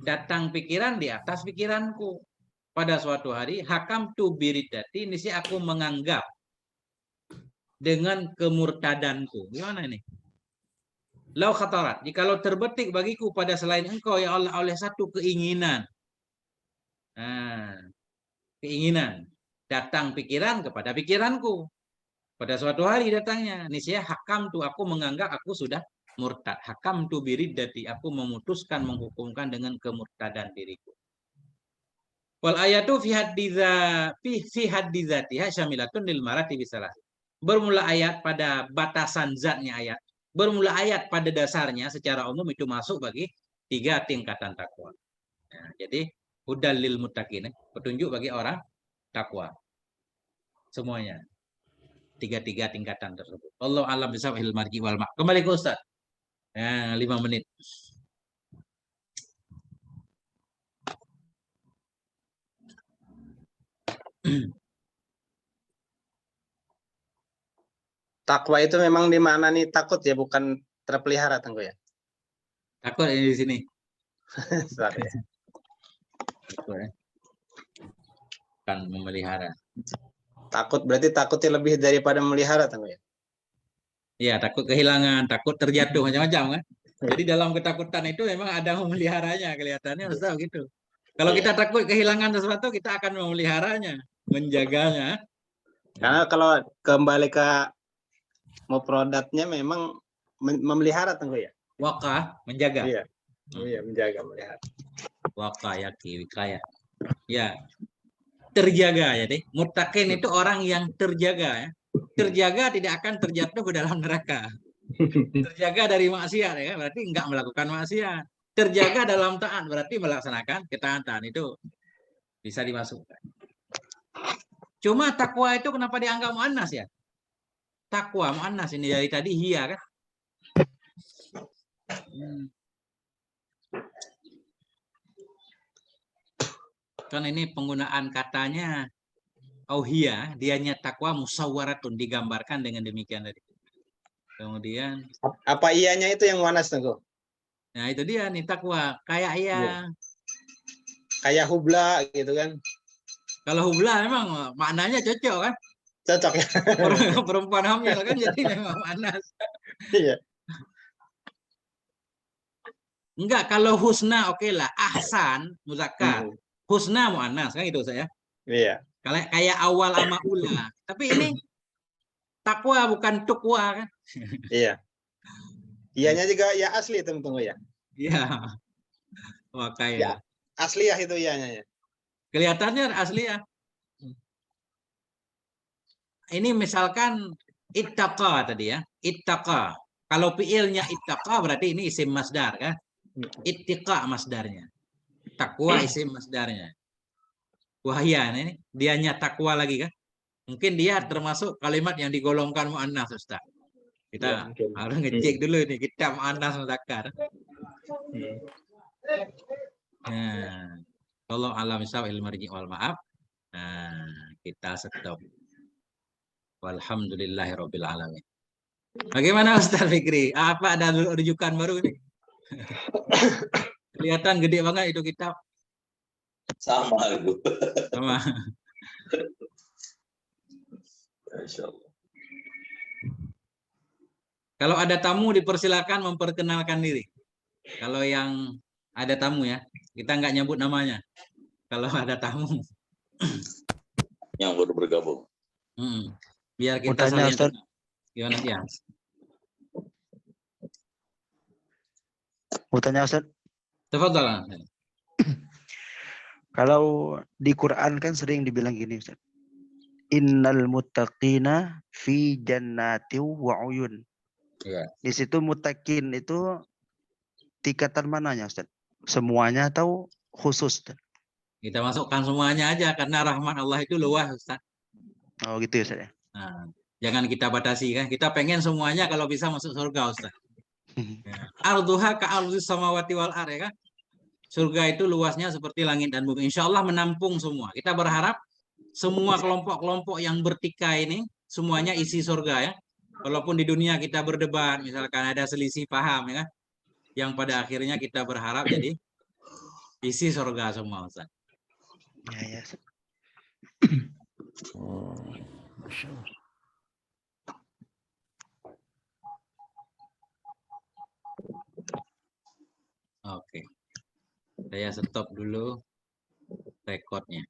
datang pikiran di atas pikiranku. Pada suatu hari, hakam tu biridati, ini sih aku menganggap dengan kemurtadanku. Gimana ini? Lau khatarat, jikalau terbetik bagiku pada selain engkau ya Allah oleh satu keinginan. Nah, keinginan. Datang pikiran kepada pikiranku. Pada suatu hari datangnya. Niscaya hakam tu, aku menganggap aku sudah murtad. Hakam tu biridati, aku memutuskan, menghukumkan dengan kemurtadan diriku. Wal ayatu fi haddizatiha syamilatun lil marati bisalah. Bermula ayat pada batasan zatnya ayat. Bermula ayat pada dasarnya secara umum itu masuk bagi 3 tingkatan takwa. Nah, jadi hudal lil muttaqin, petunjuk bagi orang takwa. Semuanya. 3 tingkatan tersebut. Allah alam bisawil marji wal ma'. Kembali ke Ustaz. Nah, 5 menit. Takwa itu memang di mana nih takut ya, bukan terpelihara Tengku ya. Takut ini di sini. Sorry. Kan memelihara. Takut berarti takutnya lebih daripada memelihara Tengku ya. Iya, takut kehilangan, takut terjatuh macam-macam kan. Jadi dalam ketakutan itu memang ada memeliharanya, kelihatannya Ustaz gitu. Kalau kita takut kehilangan sesuatu, kita akan memeliharanya, menjaganya. Karena kalau kembali ke mufradatnya memang memelihara Tengku ya. Waqah, menjaga. Iya. Iya, menjaga, melihara. Waqah yaqi wikaya. Ya. Terjaga jadi. Muttaqin itu orang yang terjaga ya. Terjaga tidak akan terjatuh ke dalam neraka. Terjaga dari maksiat ya, berarti enggak melakukan maksiat. Terjaga dalam taat berarti melaksanakan ketaatan, itu bisa dimasukkan. Cuma takwa itu kenapa dianggap muannas ya? Takwa muannas ini dari tadi hiya kan? Kan ini penggunaan katanya auhia, dianya takwa musawwaratun, digambarkan dengan demikian tadi. Kemudian apa ianya itu yang muannas Tengku? Nah, itu dia nih takwa, kayak iya. Kayak hubla gitu kan. Kalau hubla memang maknanya cocok kan? Cocok ya. Perempuan hamil kan, jadi memang muannas. Iya. Enggak, kalau husna oke lah, ahsan muzakkar. Husna muannas kan itu saya. Iya. Kayak awal sama ula. Tapi ini takwa bukan tukwa kan? Iya. Ianya juga ya asli Tengku ya. Iya. Makanya. Ya, asliah itu ianya ya. Kelihatannya asliah. Ini misalkan ittaqa tadi ya. Ittaqa. Kalau fiilnya ittaqa berarti ini isim masdar kan? Ittiqa masdarnya. Takwa isim masdarnya. Wahya ini dianya takwa lagi kan? Mungkin dia termasuk kalimat yang digolongkan muannas Ustaz. Kita harus ngecek dulu ini kita muannas muzakkar. Nah, kalau alam sawil marji wal maaf. Nah, kita stop. Walhamdulillahirabbil alamin. Bagaimana Ustaz Fikri? Apa ada rujukan baru ini? Kelihatan gede banget itu kitab. Sama itu. Sama. Insyaallah. Kalau ada tamu dipersilakan memperkenalkan diri. Kalau yang ada tamu ya, kita nggak nyebut namanya. Kalau ada tamu. Yang baru bergabung. Biar kita saling. Gimana ya? Mau tanya Ustaz? Tafadhal. Kalau di Quran kan sering dibilang gini Ustaz. Innal muttaqina fi jannati wa uyun. Ya. Di situ muttaqin itu tingkatan mananya Ustaz? Semuanya atau khusus Ustaz? Kita masukkan semuanya aja karena rahmat Allah itu luas, Ustaz. Oh gitu ya Ustaz ya. Nah, jangan kita batasi kan. Kita pengen semuanya kalau bisa masuk surga, Ustaz. Ya. Arduha ka ardhis samawati wal ar, ya kan? Surga itu luasnya seperti langit dan bumi. Insya Allah menampung semua. Kita berharap semua kelompok-kelompok yang bertikai ini semuanya isi surga ya. Walaupun di dunia kita berdebat, misalkan ada selisih paham ya kan. Yang pada akhirnya kita berharap jadi isi surga semua, Ustaz. Ya, ya. Masya Allah. Oke. Saya stop dulu rekodnya.